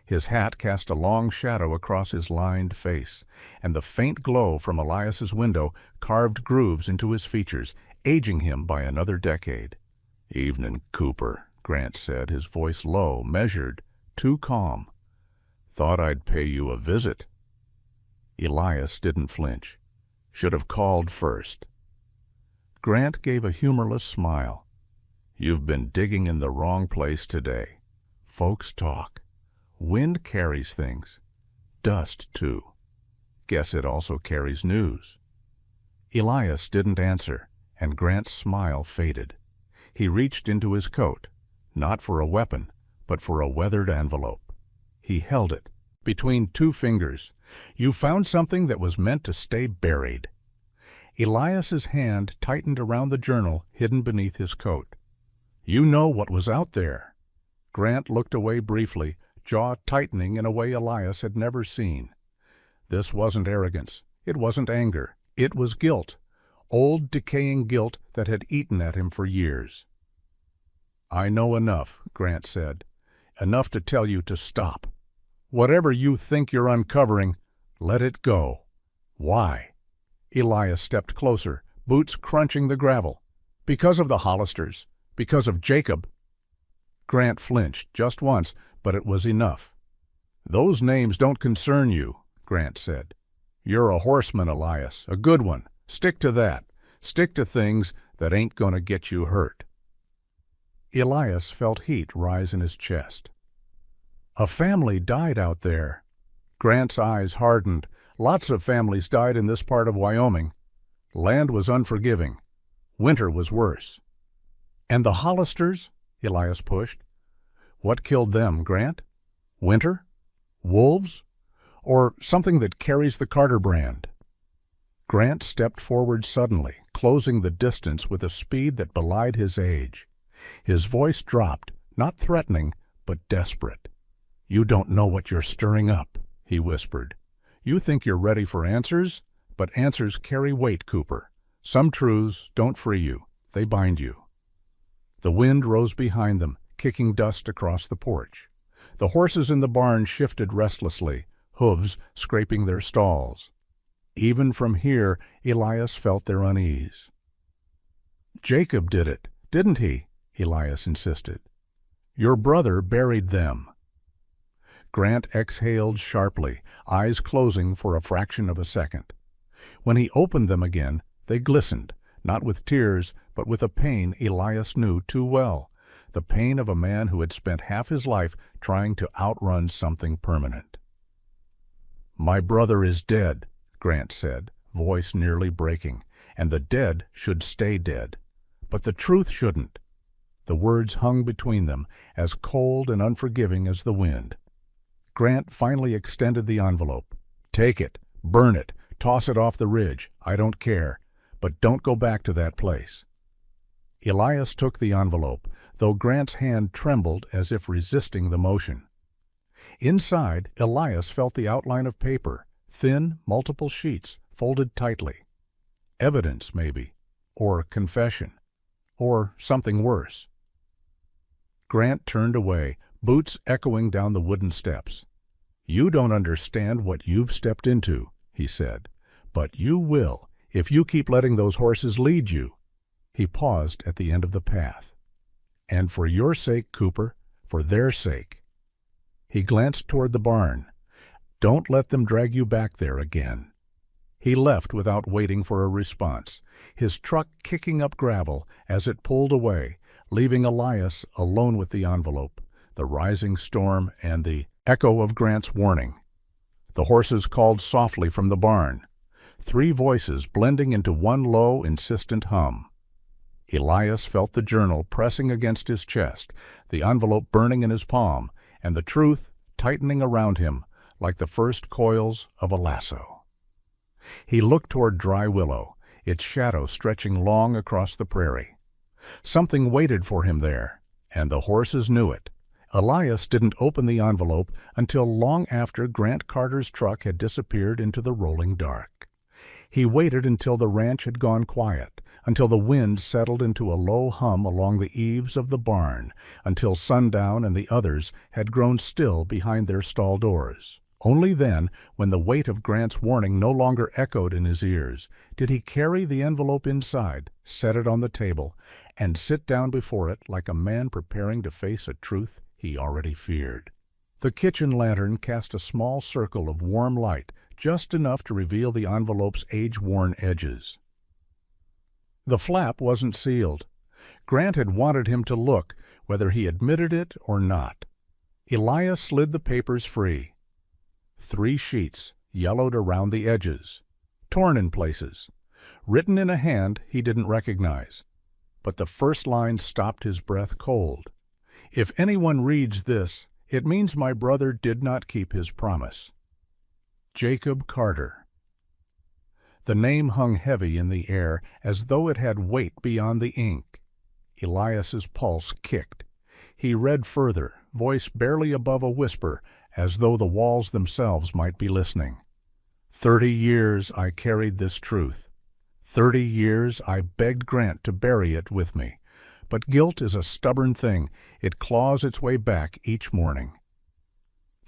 His hat cast a long shadow across his lined face, and the faint glow from Elias's window carved grooves into his features, aging him by another decade. "Evening, Cooper," Grant said, his voice low, measured, too calm. "Thought I'd pay you a visit." Elias didn't flinch. "Should have called first." Grant gave a humorless smile. "You've been digging in the wrong place today. Folks talk. Wind carries things. Dust, too. Guess it also carries news." Elias didn't answer, and Grant's smile faded. He reached into his coat, not for a weapon, but for a weathered envelope. He held it between two fingers. "You found something that was meant to stay buried." Elias's hand tightened around the journal hidden beneath his coat. "You know what was out there." Grant looked away briefly, jaw tightening in a way Elias had never seen. This wasn't arrogance. It wasn't anger. It was guilt. Old, decaying guilt that had eaten at him for years. "I know enough," Grant said. "Enough to tell you to stop. Whatever you think you're uncovering, let it go. Why? Elias stepped closer, boots crunching the gravel. Because of the Hollisters. Because of Jacob. Grant flinched just once, but it was enough. Those names don't concern you, Grant said. You're a horseman, Elias, a good one. Stick to that. Stick to things that ain't gonna get you hurt. Elias felt heat rise in his chest. A family died out there. Grant's eyes hardened. Lots of families died in this part of Wyoming. Land was unforgiving. Winter was worse. And the Hollisters? Elias pushed. What killed them, Grant? Winter? Wolves? Or something that carries the Carter brand? Grant stepped forward suddenly, closing the distance with a speed that belied his age. His voice dropped, not threatening, but desperate. You don't know what you're stirring up, he whispered. You think you're ready for answers, but answers carry weight, Cooper. Some truths don't free you, they bind you. The wind rose behind them, kicking dust across the porch. The horses in the barn shifted restlessly, hooves scraping their stalls. Even from here, Elias felt their unease. Jacob did it, didn't he? Elias insisted. Your brother buried them. Grant exhaled sharply, eyes closing for a fraction of a second. When he opened them again, they glistened, not with tears, but with a pain Elias knew too well, the pain of a man who had spent half his life trying to outrun something permanent. My brother is dead, Grant said, voice nearly breaking, and the dead should stay dead. But the truth shouldn't. The words hung between them, as cold and unforgiving as the wind. Grant finally extended the envelope. Take it, burn it, toss it off the ridge, I don't care, but don't go back to that place. Elias took the envelope, though Grant's hand trembled as if resisting the motion. Inside, Elias felt the outline of paper, thin, multiple sheets, folded tightly. Evidence, maybe, or confession, or something worse. Grant turned away, boots echoing down the wooden steps. You don't understand what you've stepped into, he said, but you will if you keep letting those horses lead you. He paused at the end of the path. And for your sake, Cooper, for their sake. He glanced toward the barn. Don't let them drag you back there again. He left without waiting for a response, his truck kicking up gravel as it pulled away, leaving Elias alone with the envelope, the rising storm, and the echo of Grant's warning. The horses called softly from the barn, 3 voices blending into one low, insistent hum. Elias felt the journal pressing against his chest, the envelope burning in his palm, and the truth tightening around him like the first coils of a lasso. He looked toward Dry Willow, its shadow stretching long across the prairie. Something waited for him there, and the horses knew it. Elias didn't open the envelope until long after Grant Carter's truck had disappeared into the rolling dark. He waited until the ranch had gone quiet, until the wind settled into a low hum along the eaves of the barn, until sundown and the others had grown still behind their stall doors. Only then, when the weight of Grant's warning no longer echoed in his ears, did he carry the envelope inside, set it on the table, and sit down before it like a man preparing to face a truth he already feared. The kitchen lantern cast a small circle of warm light, just enough to reveal the envelope's age-worn edges. The flap wasn't sealed. Grant had wanted him to look, whether he admitted it or not. Elias slid the papers free. 3 sheets, yellowed around the edges, torn in places, written in a hand he didn't recognize. But the first line stopped his breath cold. If anyone reads this, it means my brother did not keep his promise. Jacob Carter. The name hung heavy in the air as though it had weight beyond the ink. Elias's pulse kicked. He read further, voice barely above a whisper, as though the walls themselves might be listening. 30 years I carried this truth. 30 years I begged Grant to bury it with me. But guilt is a stubborn thing. It claws its way back each morning.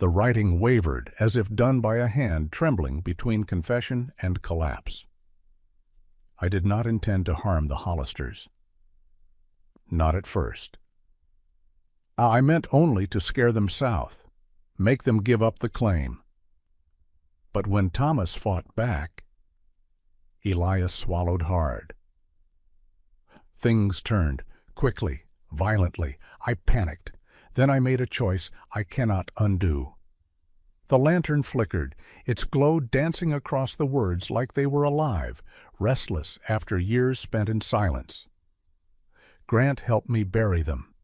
The writing wavered as if done by a hand trembling between confession and collapse. I did not intend to harm the Hollisters. Not at first. I meant only to scare them south, make them give up the claim. But when Thomas fought back, Elias swallowed hard. Things turned, quickly, violently. I panicked. Then I made a choice I cannot undo. The lantern flickered, its glow dancing across the words like they were alive, restless after years spent in silence. Grant helped me bury them.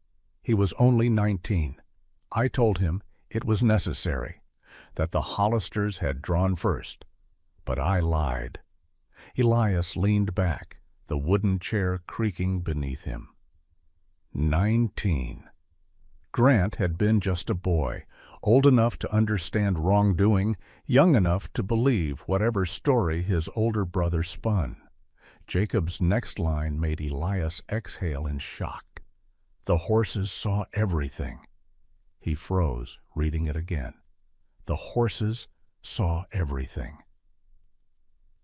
He was only 19. I told him it was necessary, that the Hollisters had drawn first. But I lied. Elias leaned back, the wooden chair creaking beneath him. 19. Grant had been just a boy, old enough to understand wrongdoing, young enough to believe whatever story his older brother spun. Jacob's next line made Elias exhale in shock. The horses saw everything. He froze, reading it again. The horses saw everything.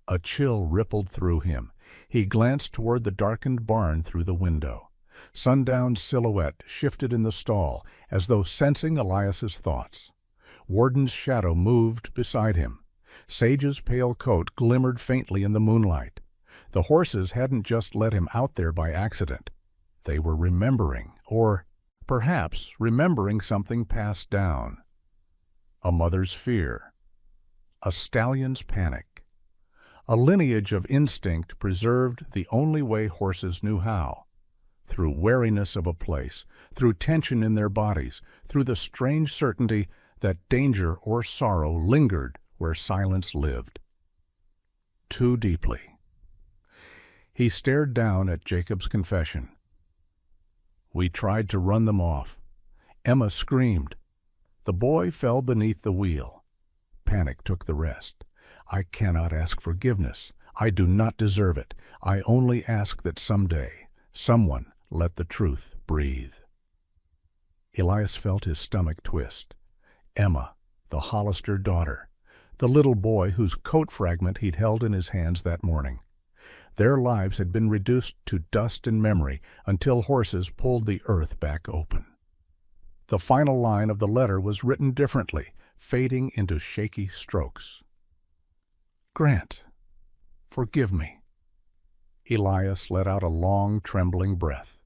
A chill rippled through him. He glanced toward the darkened barn through the window. Sundown's silhouette shifted in the stall, as though sensing Elias's thoughts. Warden's shadow moved beside him. Sage's pale coat glimmered faintly in the moonlight. The horses hadn't just let him out there by accident. They were remembering, or perhaps remembering something passed down. A mother's fear. A stallion's panic. A lineage of instinct preserved the only way horses knew how. Through wariness of a place, through tension in their bodies, through the strange certainty that danger or sorrow lingered where silence lived. Too deeply. He stared down at Jacob's confession. We tried to run them off. Emma screamed. The boy fell beneath the wheel. Panic took the rest. I cannot ask forgiveness. I do not deserve it. I only ask that someday, someone let the truth breathe. Elias felt his stomach twist. Emma, the Hollister daughter, the little boy whose coat fragment he'd held in his hands that morning. Their lives had been reduced to dust and memory until horses pulled the earth back open. The final line of the letter was written differently, fading into shaky strokes. Grant, forgive me. Elias let out a long, trembling breath.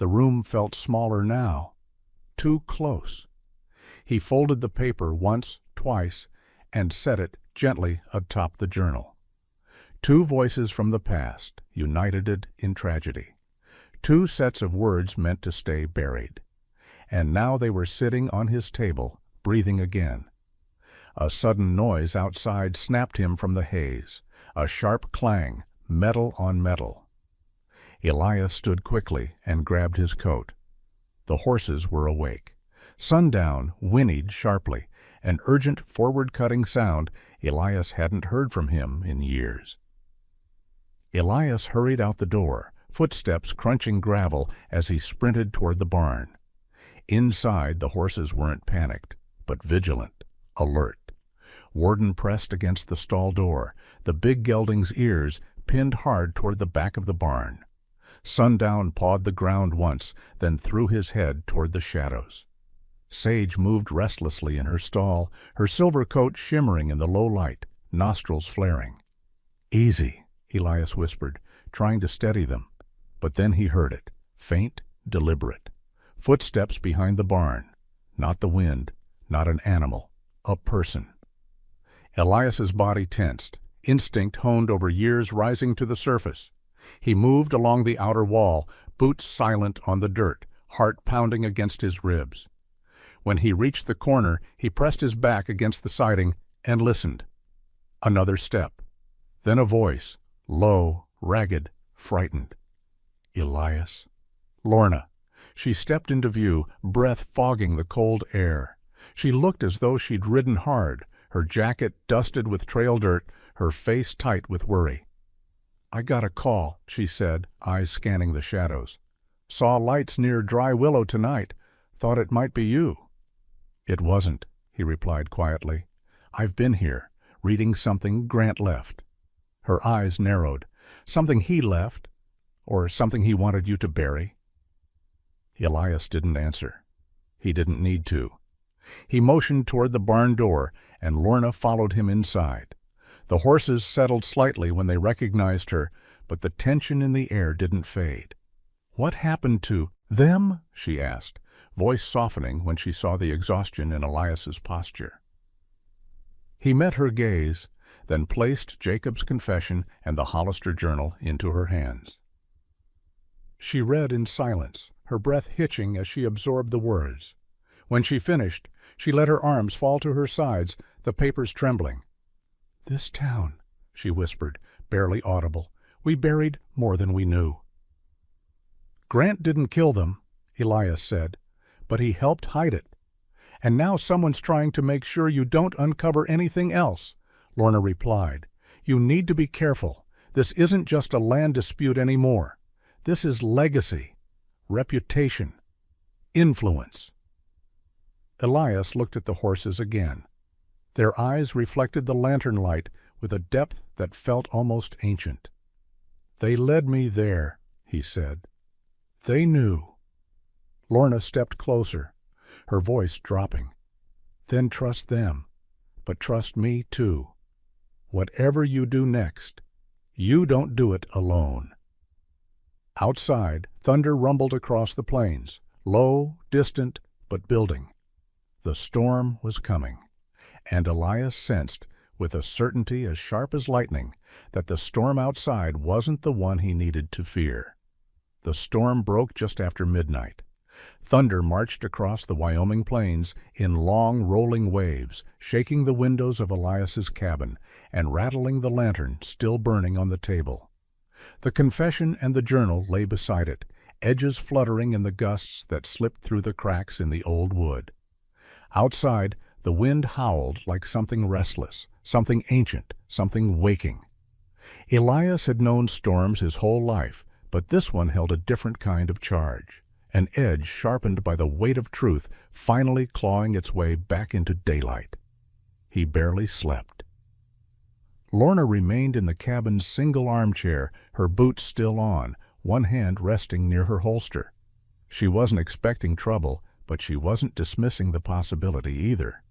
The room felt smaller now, too close. He folded the paper once, twice, and set it gently atop the journal. Two voices from the past, united in tragedy. Two sets of words meant to stay buried. And now they were sitting on his table, breathing again. A sudden noise outside snapped him from the haze. A sharp clang, metal on metal. Elias stood quickly and grabbed his coat. The horses were awake. Sundown whinnied sharply, an urgent forward-cutting sound Elias hadn't heard from him in years. Elias hurried out the door, footsteps crunching gravel as he sprinted toward the barn. Inside, the horses weren't panicked, but vigilant, alert. Warden pressed against the stall door, the big gelding's ears pinned hard toward the back of the barn. Sundown pawed the ground once, then threw his head toward the shadows. Sage moved restlessly in her stall, her silver coat shimmering in the low light, nostrils flaring. Easy, Elias whispered, trying to steady them. But then he heard it, faint, deliberate. Footsteps behind the barn. Not the wind, not an animal, a person. Elias's body tensed, instinct honed over years rising to the surface. He moved along the outer wall, boots silent on the dirt, heart pounding against his ribs. When he reached the corner, he pressed his back against the siding and listened. Another step. Then a voice, low, ragged, frightened. Elias. Lorna. She stepped into view, breath fogging the cold air. She looked as though she'd ridden hard, her jacket dusted with trail dirt, her face tight with worry. I got a call, she said, eyes scanning the shadows. Saw lights near Dry Willow tonight. Thought it might be you. "It wasn't," he replied quietly. "I've been here, reading something Grant left." Her eyes narrowed. "Something he left? Or something he wanted you to bury?" Elias didn't answer. He didn't need to. He motioned toward the barn door, and Lorna followed him inside. The horses settled slightly when they recognized her, but the tension in the air didn't fade. "What happened to them?" she asked, voice softening when she saw the exhaustion in Elias's posture. He met her gaze, then placed Jacob's confession and the Hollister journal into her hands. She read in silence, her breath hitching as she absorbed the words. When she finished, she let her arms fall to her sides, the papers trembling. "This town," she whispered, barely audible. "We buried more than we knew." "Grant didn't kill them," Elias said, "but he helped hide it. And now someone's trying to make sure you don't uncover anything else," Lorna replied. "You need to be careful. This isn't just a land dispute anymore. This is legacy, reputation, influence." Elias looked at the horses again. Their eyes reflected the lantern light with a depth that felt almost ancient. "They led me there," he said. "They knew." Lorna stepped closer, her voice dropping. "Then trust them, but trust me too. Whatever you do next, you don't do it alone." Outside, thunder rumbled across the plains, low, distant, but building. The storm was coming, and Elias sensed, with a certainty as sharp as lightning, that the storm outside wasn't the one he needed to fear. The storm broke just after midnight. Thunder marched across the Wyoming plains in long, rolling waves, shaking the windows of Elias's cabin and rattling the lantern still burning on the table. The confession and the journal lay beside it, edges fluttering in the gusts that slipped through the cracks in the old wood. Outside, the wind howled like something restless, something ancient, something waking. Elias had known storms his whole life, but this one held a different kind of charge, an edge sharpened by the weight of truth finally clawing its way back into daylight. He barely slept. Lorna remained in the cabin's single armchair, her boots still on, one hand resting near her holster. She wasn't expecting trouble, but she wasn't dismissing the possibility either.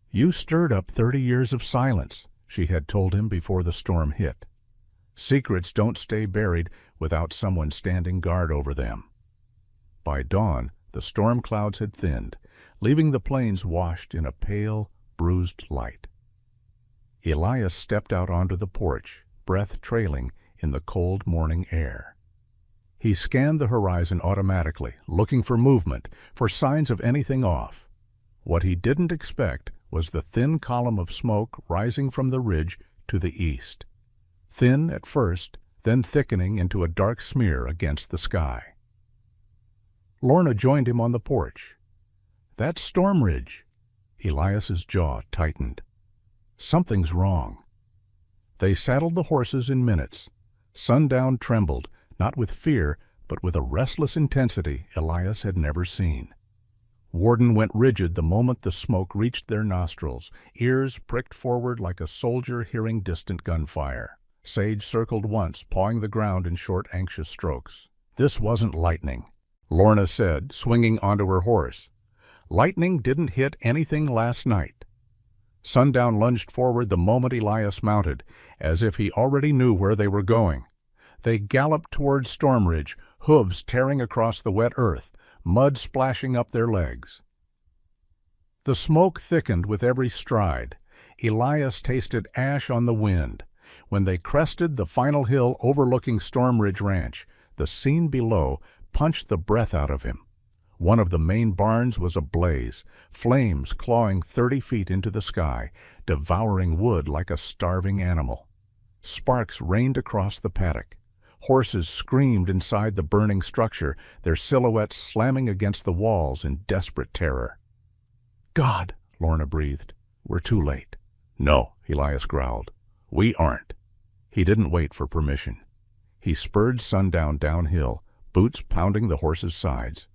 "You stirred up 30 years of silence," she had told him before the storm hit. "Secrets don't stay buried without someone standing guard over them." By dawn, the storm clouds had thinned, leaving the plains washed in a pale, bruised light. Elias stepped out onto the porch, breath trailing in the cold morning air. He scanned the horizon automatically, looking for movement, for signs of anything off. What he didn't expect was the thin column of smoke rising from the ridge to the east. Thin at first, then thickening into a dark smear against the sky. Lorna joined him on the porch. "That's Storm Ridge." Elias's jaw tightened. "Something's wrong." They saddled the horses in minutes. Sundown trembled, not with fear, but with a restless intensity Elias had never seen. Warden went rigid the moment the smoke reached their nostrils, ears pricked forward like a soldier hearing distant gunfire. Sage circled once, pawing the ground in short, anxious strokes. "This wasn't lightning," Lorna said, swinging onto her horse. "Lightning didn't hit anything last night." Sundown lunged forward the moment Elias mounted, as if he already knew where they were going. They galloped toward Storm Ridge, hooves tearing across the wet earth, mud splashing up their legs. The smoke thickened with every stride. Elias tasted ash on the wind. When they crested the final hill overlooking Storm Ridge Ranch, the scene below punched the breath out of him. One of the main barns was ablaze, flames clawing 30 feet into the sky, devouring wood like a starving animal. Sparks rained across the paddock. Horses screamed inside the burning structure, their silhouettes slamming against the walls in desperate terror. "God," Lorna breathed, "we're too late." "No," Elias growled. "We aren't." He didn't wait for permission. He spurred Sundown downhill, boots pounding the horse's sides.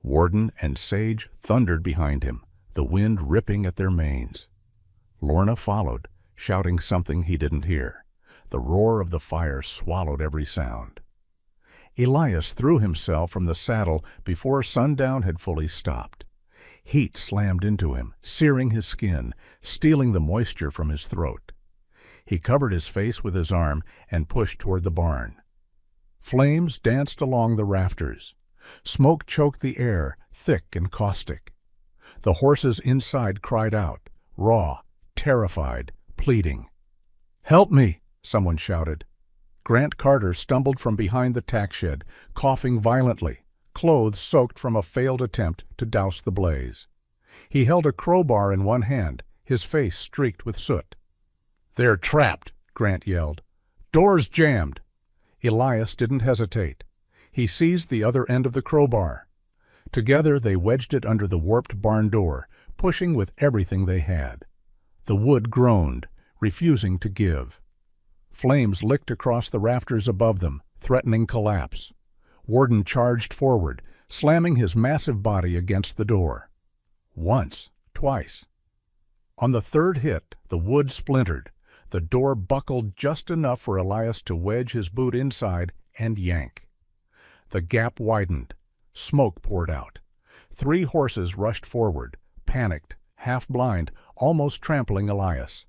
Warden and Sage thundered behind him, the wind ripping at their manes. Lorna followed, shouting something he didn't hear. The roar of the fire swallowed every sound. Elias threw himself from the saddle before sundown had fully stopped. Heat slammed into him, searing his skin, stealing the moisture from his throat. He covered his face with his arm and pushed toward the barn. Flames danced along the rafters. Smoke choked the air, thick and caustic. The horses inside cried out, raw, terrified, pleading. "Help me!" someone shouted. Grant Carter stumbled from behind the tack shed, coughing violently, clothes soaked from a failed attempt to douse the blaze. He held a crowbar in one hand, his face streaked with soot. "They're trapped!" Grant yelled. "Doors jammed!" Elias didn't hesitate. He seized the other end of the crowbar. Together they wedged it under the warped barn door, pushing with everything they had. The wood groaned, refusing to give. Flames licked across the rafters above them, threatening collapse. Warden charged forward, slamming his massive body against the door. Once, twice. On the third hit, the wood splintered. The door buckled just enough for Elias to wedge his boot inside and yank. The gap widened. Smoke poured out. 3 horses rushed forward, panicked, half-blind, almost trampling Elias.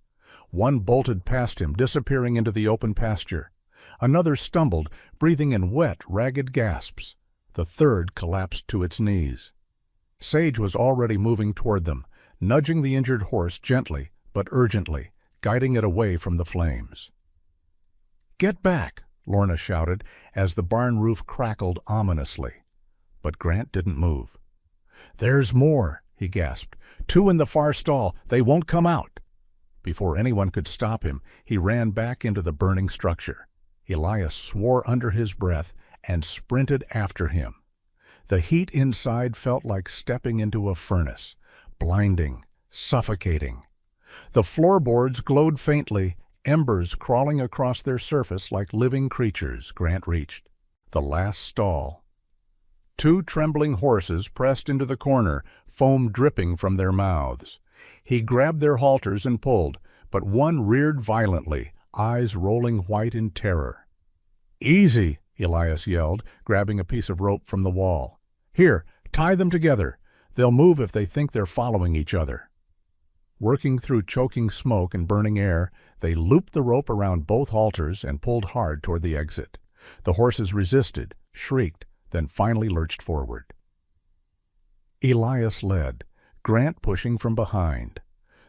One bolted past him, disappearing into the open pasture. Another stumbled, breathing in wet, ragged gasps. The third collapsed to its knees. Sage was already moving toward them, nudging the injured horse gently but urgently, guiding it away from the flames. "Get back!" Lorna shouted as the barn roof crackled ominously. But Grant didn't move. "There's more," he gasped. "2 in the far stall. They won't come out." Before anyone could stop him, he ran back into the burning structure. Elias swore under his breath and sprinted after him. The heat inside felt like stepping into a furnace, blinding, suffocating. The floorboards glowed faintly, embers crawling across their surface like living creatures. Grant reached the last stall. 2 trembling horses pressed into the corner, foam dripping from their mouths. He grabbed their halters and pulled, but one reared violently, eyes rolling white in terror. "Easy!" Elias yelled, grabbing a piece of rope from the wall. "Here, tie them together. They'll move if they think they're following each other." Working through choking smoke and burning air, they looped the rope around both halters and pulled hard toward the exit. The horses resisted, shrieked, then finally lurched forward. Elias led, Grant pushing from behind.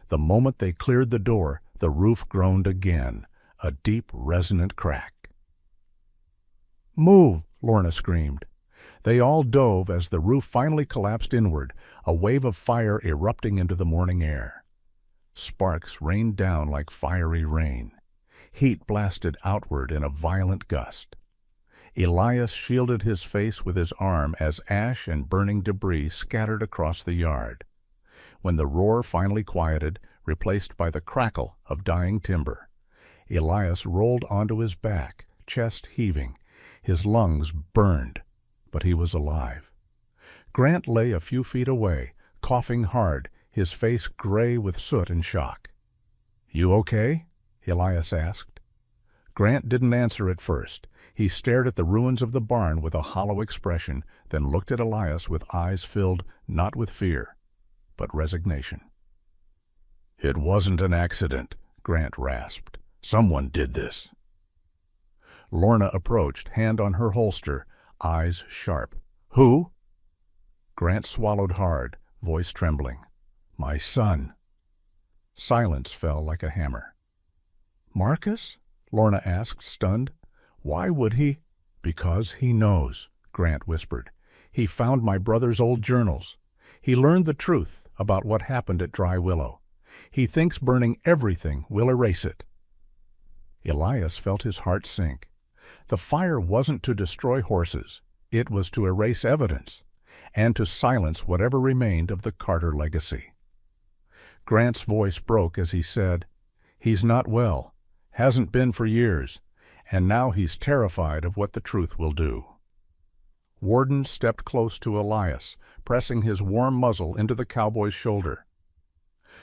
The moment they cleared the door, the roof groaned again, a deep, resonant crack. "Move!" Lorna screamed. They all dove as the roof finally collapsed inward, a wave of fire erupting into the morning air. Sparks rained down like fiery rain. Heat blasted outward in a violent gust. Elias shielded his face with his arm as ash and burning debris scattered across the yard. When the roar finally quieted, replaced by the crackle of dying timber, Elias rolled onto his back, chest heaving. His lungs burned, but he was alive. Grant lay a few feet away, coughing hard, his face gray with soot and shock. "You okay?" Elias asked. Grant didn't answer at first. He stared at the ruins of the barn with a hollow expression, then looked at Elias with eyes filled not with fear, but resignation. "It wasn't an accident," Grant rasped. "Someone did this." Lorna approached, hand on her holster, eyes sharp. "Who?" Grant swallowed hard, voice trembling. "My son." Silence fell like a hammer. "Marcus?" Lorna asked, stunned. "Why would he?" "Because he knows," Grant whispered. "He found my brother's old journals. He learned the truth about what happened at Dry Willow. He thinks burning everything will erase it." Elias felt his heart sink. The fire wasn't to destroy horses. It was to erase evidence, and to silence whatever remained of the Carter legacy. Grant's voice broke as he said, "He's not well, hasn't been for years, and now he's terrified of what the truth will do." Warden stepped close to Elias, pressing his warm muzzle into the cowboy's shoulder.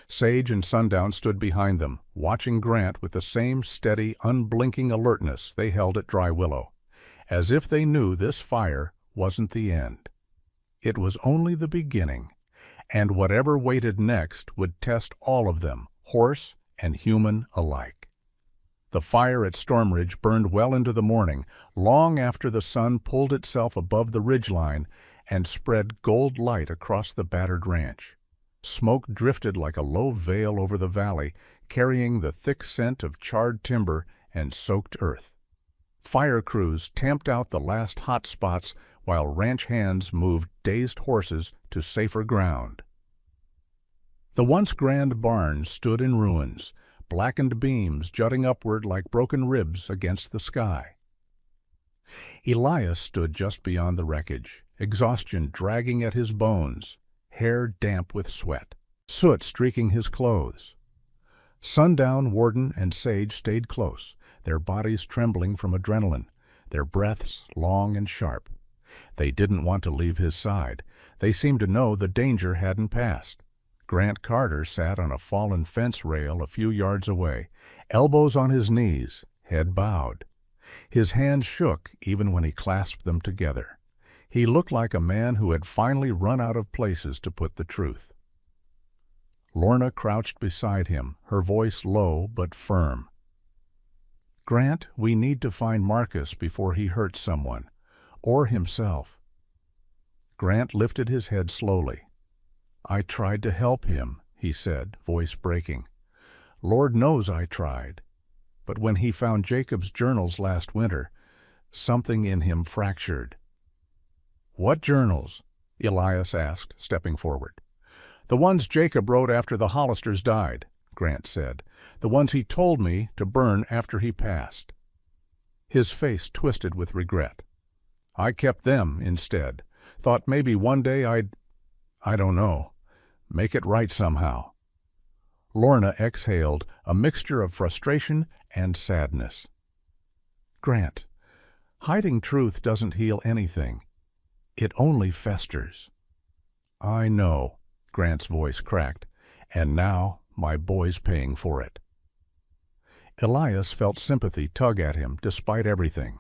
Sage and Sundown stood behind them, watching Grant with the same steady, unblinking alertness they held at Dry Willow, as if they knew this fire wasn't the end. It was only the beginning, and whatever waited next would test all of them, horse and human alike. The fire at Stormridge burned well into the morning, long after the sun pulled itself above the ridgeline and spread gold light across the battered ranch. Smoke drifted like a low veil over the valley, carrying the thick scent of charred timber and soaked earth. Fire crews tamped out the last hot spots while ranch hands moved dazed horses to safer ground. The once grand barn stood in ruins, blackened beams jutting upward like broken ribs against the sky. Elias stood just beyond the wreckage, exhaustion dragging at his bones, hair damp with sweat, soot streaking his clothes. Sundown, Warden, and Sage stayed close, their bodies trembling from adrenaline, their breaths long and sharp. They didn't want to leave his side. They seemed to know the danger hadn't passed. Grant Carter sat on a fallen fence rail a few yards away, elbows on his knees, head bowed. His hands shook even when he clasped them together. He looked like a man who had finally run out of places to put the truth. Lorna crouched beside him, her voice low but firm. "Grant, we need to find Marcus before he hurts someone, or himself." Grant lifted his head slowly. "I tried to help him," he said, voice breaking. "Lord knows I tried. But when he found Jacob's journals last winter, something in him fractured." "What journals?" Elias asked, stepping forward. "The ones Jacob wrote after the Hollisters died," Grant said. "The ones he told me to burn after he passed." His face twisted with regret. "I kept them instead. Thought maybe one day I don't know, make it right somehow." Lorna exhaled, a mixture of frustration and sadness. "Grant, hiding truth doesn't heal anything. It only festers." "I know," Grant's voice cracked, "and now my boy's paying for it." Elias felt sympathy tug at him despite everything.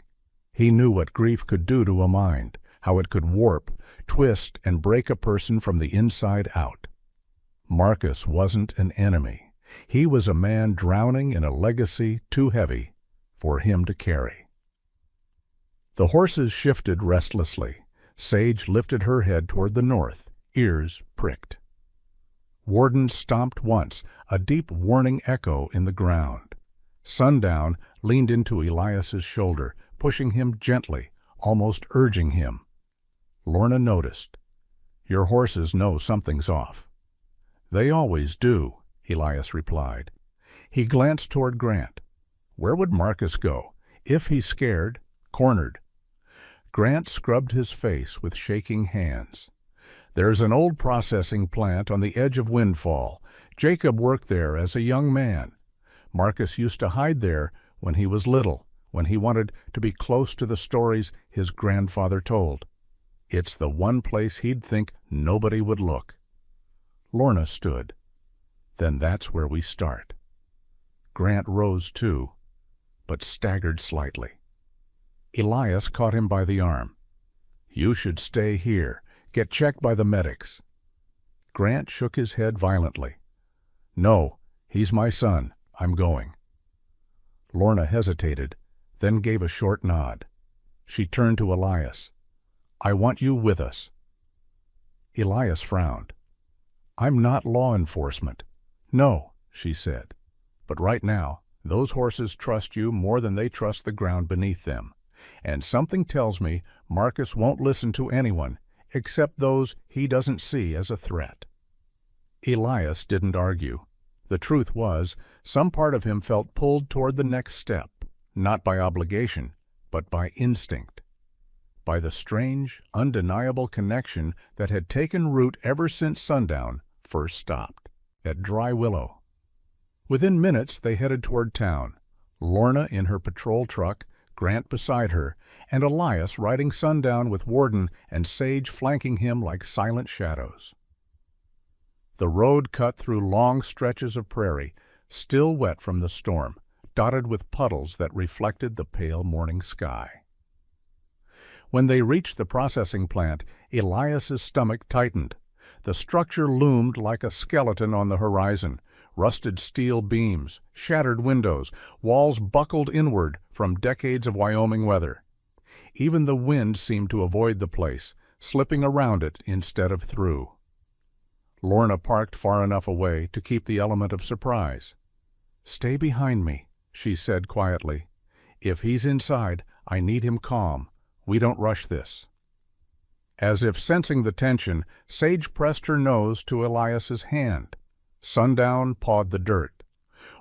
He knew what grief could do to a mind, how it could warp, twist, and break a person from the inside out. Marcus wasn't an enemy. He was a man drowning in a legacy too heavy for him to carry. The horses shifted restlessly. Sage lifted her head toward the north, ears pricked. Warden stomped once, a deep warning echo in the ground. Sundown leaned into Elias's shoulder, pushing him gently, almost urging him. Lorna noticed. "Your horses know something's off." "They always do," Elias replied. He glanced toward Grant. Where would Marcus go? If he's scared, cornered. Grant scrubbed his face with shaking hands. "There's an old processing plant on the edge of Windfall. Jacob worked there as a young man. Marcus used to hide there when he was little, when he wanted to be close to the stories his grandfather told. It's the one place he'd think nobody would look." Lorna stood. "Then that's where we start." Grant rose too, but staggered slightly. Elias caught him by the arm. "You should stay here. Get checked by the medics." Grant shook his head violently. "No, he's my son. I'm going." Lorna hesitated, then gave a short nod. She turned to Elias. "I want you with us." Elias frowned. "I'm not law enforcement." "No," she said. "But right now, those horses trust you more than they trust the ground beneath them. And something tells me Marcus won't listen to anyone except those he doesn't see as a threat." Elias didn't argue. The truth was, some part of him felt pulled toward the next step, not by obligation, but by instinct. By the strange, undeniable connection that had taken root ever since sundown first stopped, at Dry Willow. Within minutes they headed toward town, Lorna in her patrol truck, Grant beside her, and Elias riding Sundown with Warden and Sage flanking him like silent shadows. The road cut through long stretches of prairie, still wet from the storm, dotted with puddles that reflected the pale morning sky. When they reached the processing plant, Elias's stomach tightened. The structure loomed like a skeleton on the horizon, rusted steel beams, shattered windows, walls buckled inward from decades of Wyoming weather. Even the wind seemed to avoid the place, slipping around it instead of through. Lorna parked far enough away to keep the element of surprise. "Stay behind me," she said quietly. "If he's inside, I need him calm. We don't rush this." As if sensing the tension, Sage pressed her nose to Elias's hand. Sundown pawed the dirt.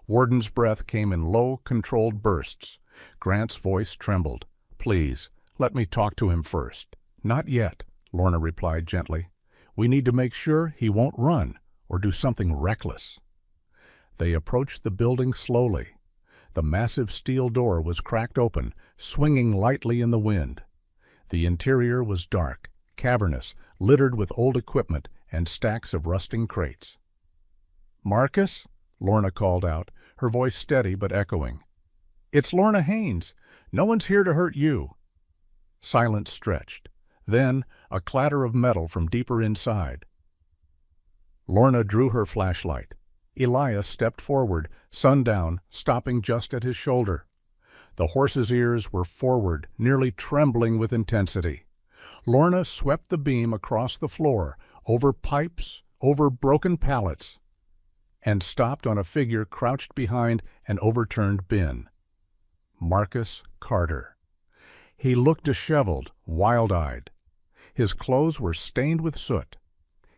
Warden's breath came in low, controlled bursts. Grant's voice trembled. "Please, let me talk to him first." "Not yet," Lorna replied gently. "We need to make sure he won't run or do something reckless." They approached the building slowly. The massive steel door was cracked open, swinging lightly in the wind. The interior was dark, cavernous, littered with old equipment and stacks of rusting crates. "Marcus?" Lorna called out, her voice steady but echoing. "It's Lorna Haynes. No one's here to hurt you." Silence stretched. Then a clatter of metal from deeper inside. Lorna drew her flashlight. Elias stepped forward, Sundown stopping just at his shoulder. The horse's ears were forward, nearly trembling with intensity. Lorna swept the beam across the floor, over pipes, over broken pallets, and stopped on a figure crouched behind an overturned bin. Marcus Carter. He looked disheveled, wild-eyed. His clothes were stained with soot.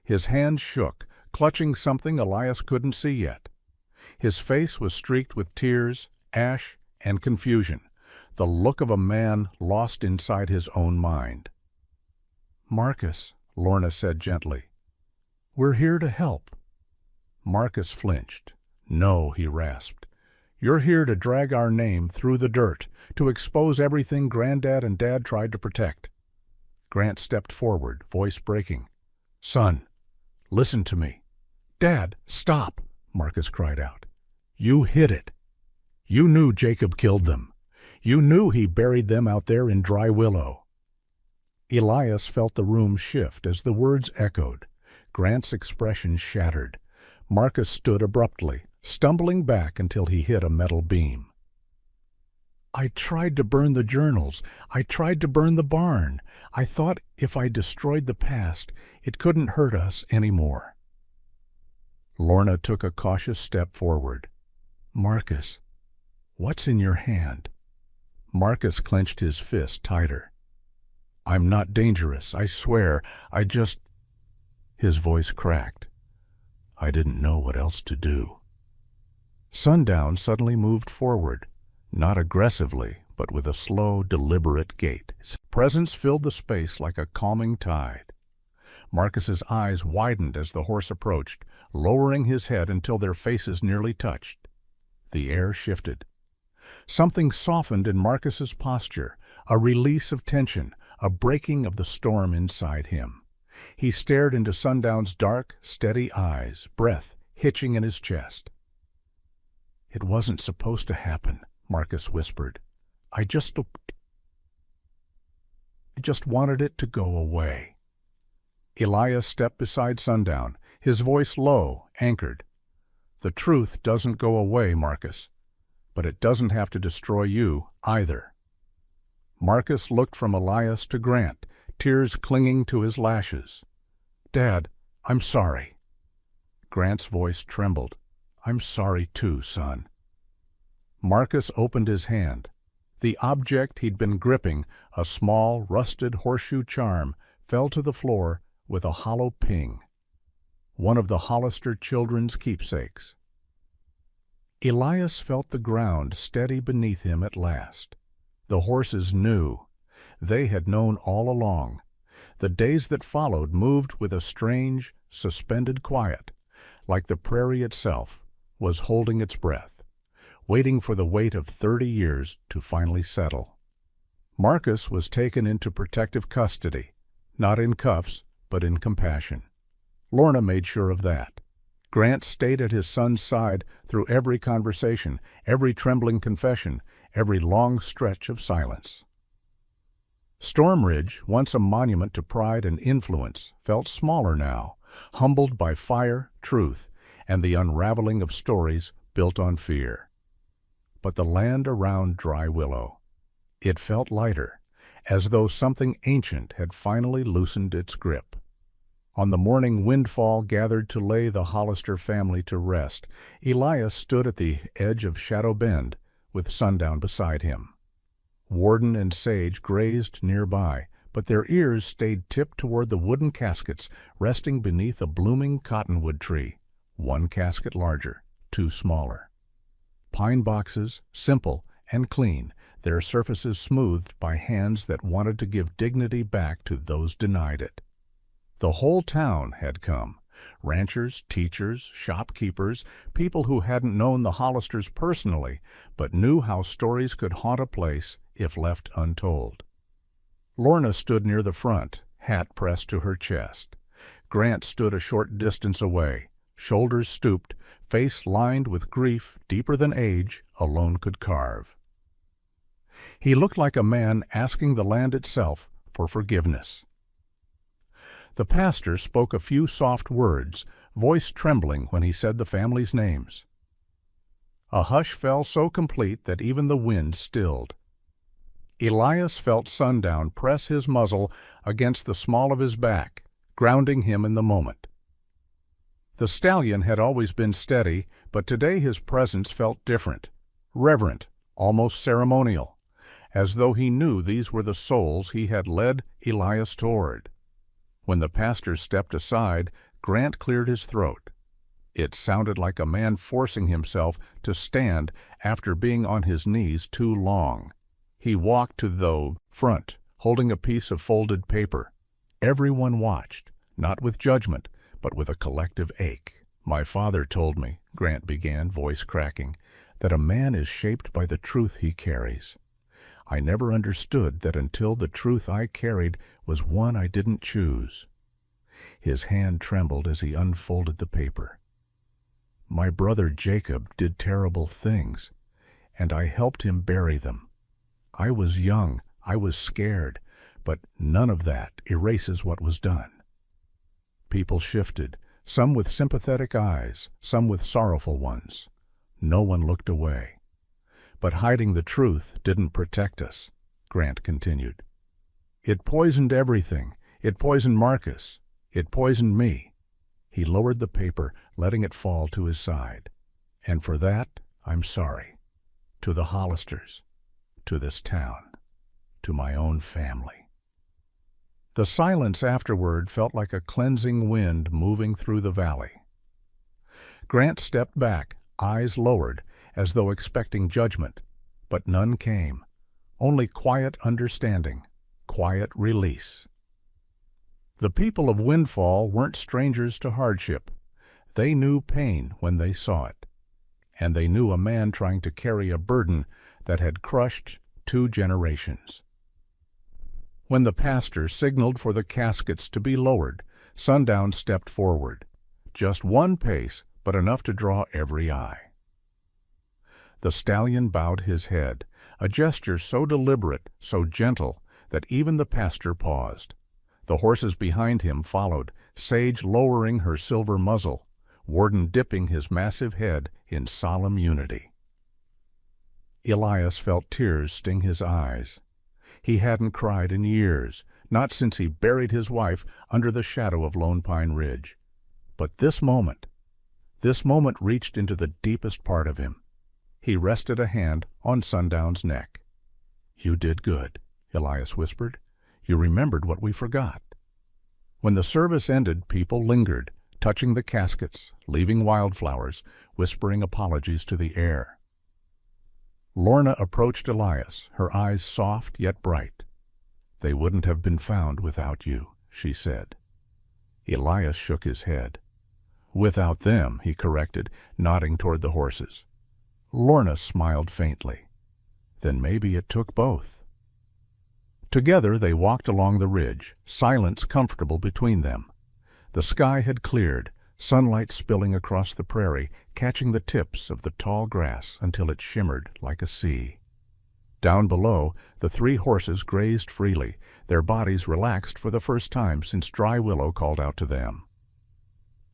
His hand shook, clutching something Elias couldn't see yet. His face was streaked with tears, ash, and confusion, the look of a man lost inside his own mind. "Marcus," Lorna said gently, "we're here to help." Marcus flinched. "No," he rasped. "You're here to drag our name through the dirt, to expose everything Granddad and Dad tried to protect." Grant stepped forward, voice breaking. "Son, listen to me." "Dad, stop!" Marcus cried out. "You hid it. You knew Jacob killed them. You knew he buried them out there in Dry Willow." Elias felt the room shift as the words echoed. Grant's expression shattered. Marcus stood abruptly, stumbling back until he hit a metal beam. "I tried to burn the journals. I tried to burn the barn. I thought if I destroyed the past, it couldn't hurt us anymore." Lorna took a cautious step forward. "Marcus, what's in your hand?" Marcus clenched his fist tighter. "I'm not dangerous, I swear. I just—" His voice cracked. "I didn't know what else to do." Sundown suddenly moved forward, not aggressively, but with a slow, deliberate gait. His presence filled the space like a calming tide. Marcus's eyes widened as the horse approached, lowering his head until their faces nearly touched. The air shifted. Something softened in Marcus's posture, a release of tension, a breaking of the storm inside him. He stared into Sundown's dark, steady eyes, breath hitching in his chest. "It wasn't supposed to happen," Marcus whispered. I just wanted it to go away." Elias stepped beside Sundown, his voice low, anchored. "The truth doesn't go away, Marcus, but it doesn't have to destroy you either." Marcus looked from Elias to Grant, tears clinging to his lashes. "Dad, I'm sorry." Grant's voice trembled. "I'm sorry too, son." Marcus opened his hand. The object he'd been gripping, a small, rusted horseshoe charm, fell to the floor with a hollow ping. One of the Hollister children's keepsakes. Elias felt the ground steady beneath him at last. The horses knew. They had known all along. The days that followed moved with a strange, suspended quiet, like the prairie itself was holding its breath, waiting for the weight of 30 years to finally settle. Marcus was taken into protective custody, not in cuffs, but in compassion. Lorna made sure of that. Grant stayed at his son's side through every conversation, every trembling confession, every long stretch of silence. Storm Ridge, once a monument to pride and influence, felt smaller now, humbled by fire, truth, and the unraveling of stories built on fear. But the land around Dry Willow, it felt lighter, as though something ancient had finally loosened its grip. On the morning Windfall gathered to lay the Hollister family to rest, Elias stood at the edge of Shadow Bend, with Sundown beside him. Warden and Sage grazed nearby, but their ears stayed tipped toward the wooden caskets resting beneath a blooming cottonwood tree, one casket larger, two smaller. Pine boxes, simple and clean, their surfaces smoothed by hands that wanted to give dignity back to those denied it. The whole town had come. Ranchers, teachers, shopkeepers, people who hadn't known the Hollisters personally, but knew how stories could haunt a place if left untold. Lorna stood near the front, hat pressed to her chest. Grant stood a short distance away, shoulders stooped, face lined with grief deeper than age alone could carve. He looked like a man asking the land itself for forgiveness. The pastor spoke a few soft words, voice trembling when he said the family's names. A hush fell so complete that even the wind stilled. Elias felt Sundown press his muzzle against the small of his back, grounding him in the moment. The stallion had always been steady, but today his presence felt different, reverent, almost ceremonial, as though he knew these were the souls he had led Elias toward. When the pastor stepped aside, Grant cleared his throat. It sounded like a man forcing himself to stand after being on his knees too long. He walked to the front, holding a piece of folded paper. Everyone watched, not with judgment, but with a collective ache. "My father told me," Grant began, voice cracking, "that a man is shaped by the truth he carries. I never understood that until the truth I carried was one I didn't choose." His hand trembled as he unfolded the paper. "My brother Jacob did terrible things, and I helped him bury them. I was young, I was scared, but none of that erases what was done." People shifted, some with sympathetic eyes, some with sorrowful ones. No one looked away. "But hiding the truth didn't protect us," Grant continued. "It poisoned everything. It poisoned Marcus. It poisoned me." He lowered the paper, letting it fall to his side. "And for that, I'm sorry. To the Hollisters, to this town, to my own family." The silence afterward felt like a cleansing wind moving through the valley. Grant stepped back, eyes lowered, as though expecting judgment, but none came, only quiet understanding, quiet release. The people of Windfall weren't strangers to hardship. They knew pain when they saw it, and they knew a man trying to carry a burden that had crushed 2 generations. When the pastor signaled for the caskets to be lowered, Sundown stepped forward, just one pace, but enough to draw every eye. The stallion bowed his head, a gesture so deliberate, so gentle, that even the pastor paused. The horses behind him followed, Sage lowering her silver muzzle, Warden dipping his massive head in solemn unity. Elias felt tears sting his eyes. He hadn't cried in years, not since he buried his wife under the shadow of Lone Pine Ridge. But this moment reached into the deepest part of him. He rested a hand on Sundown's neck. "You did good," Elias whispered. "You remembered what we forgot." When the service ended, people lingered, touching the caskets, leaving wildflowers, whispering apologies to the air. Lorna approached Elias, her eyes soft yet bright. "They wouldn't have been found without you," she said. Elias shook his head. "Without them," he corrected, nodding toward the horses. Lorna smiled faintly. "Then maybe it took both." Together they walked along the ridge, silence comfortable between them. The sky had cleared, sunlight spilling across the prairie, catching the tips of the tall grass until it shimmered like a sea. Down below, the 3 horses grazed freely, their bodies relaxed for the first time since Dry Willow called out to them.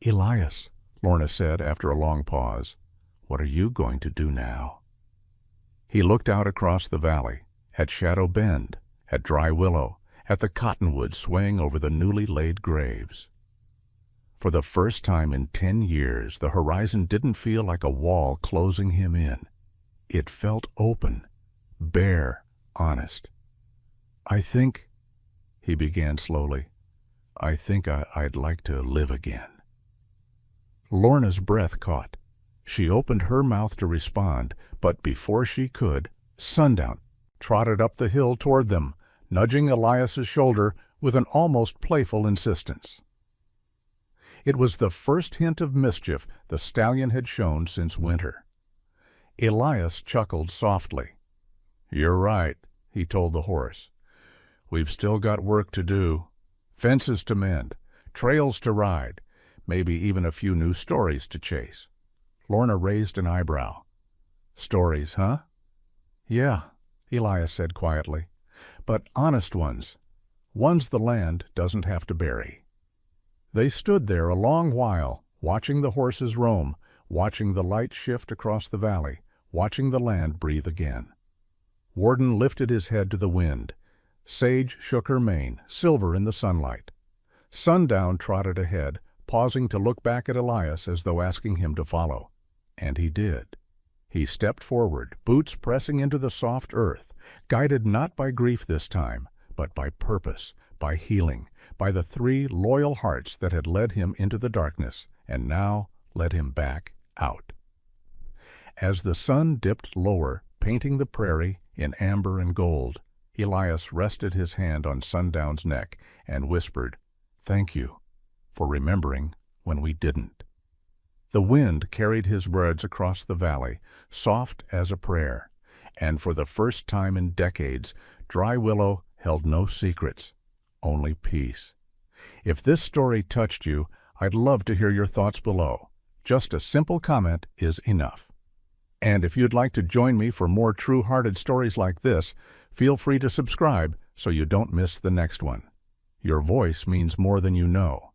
"Elias," Lorna said after a long pause, "what are you going to do now?" He looked out across the valley, at Shadow Bend, at Dry Willow, at the cottonwoods swaying over the newly laid graves. For the first time in 10 years, the horizon didn't feel like a wall closing him in. It felt open, bare, honest. "I think," he began slowly, "I think I'd like to live again." Lorna's breath caught. She opened her mouth to respond, but before she could, Sundown trotted up the hill toward them, nudging Elias's shoulder with an almost playful insistence. It was the first hint of mischief the stallion had shown since winter. Elias chuckled softly. "You're right," he told the horse. "We've still got work to do. Fences to mend, trails to ride, maybe even a few new stories to chase." Lorna raised an eyebrow. "Stories, huh?" "Yeah," Elias said quietly, "but honest ones. Ones the land doesn't have to bury." They stood there a long while, watching the horses roam, watching the light shift across the valley, watching the land breathe again. Warden lifted his head to the wind. Sage shook her mane, silver in the sunlight. Sundown trotted ahead, pausing to look back at Elias as though asking him to follow. And he did. He stepped forward, boots pressing into the soft earth, guided not by grief this time, but by purpose, by healing, by the 3 loyal hearts that had led him into the darkness and now led him back out. As the sun dipped lower, painting the prairie in amber and gold, Elias rested his hand on Sundown's neck and whispered, "Thank you for remembering when we didn't." The wind carried his words across the valley, soft as a prayer, and for the first time in decades, Dry Willow held no secrets, only peace. If this story touched you, I'd love to hear your thoughts below. Just a simple comment is enough. And if you'd like to join me for more true-hearted stories like this, feel free to subscribe so you don't miss the next one. Your voice means more than you know.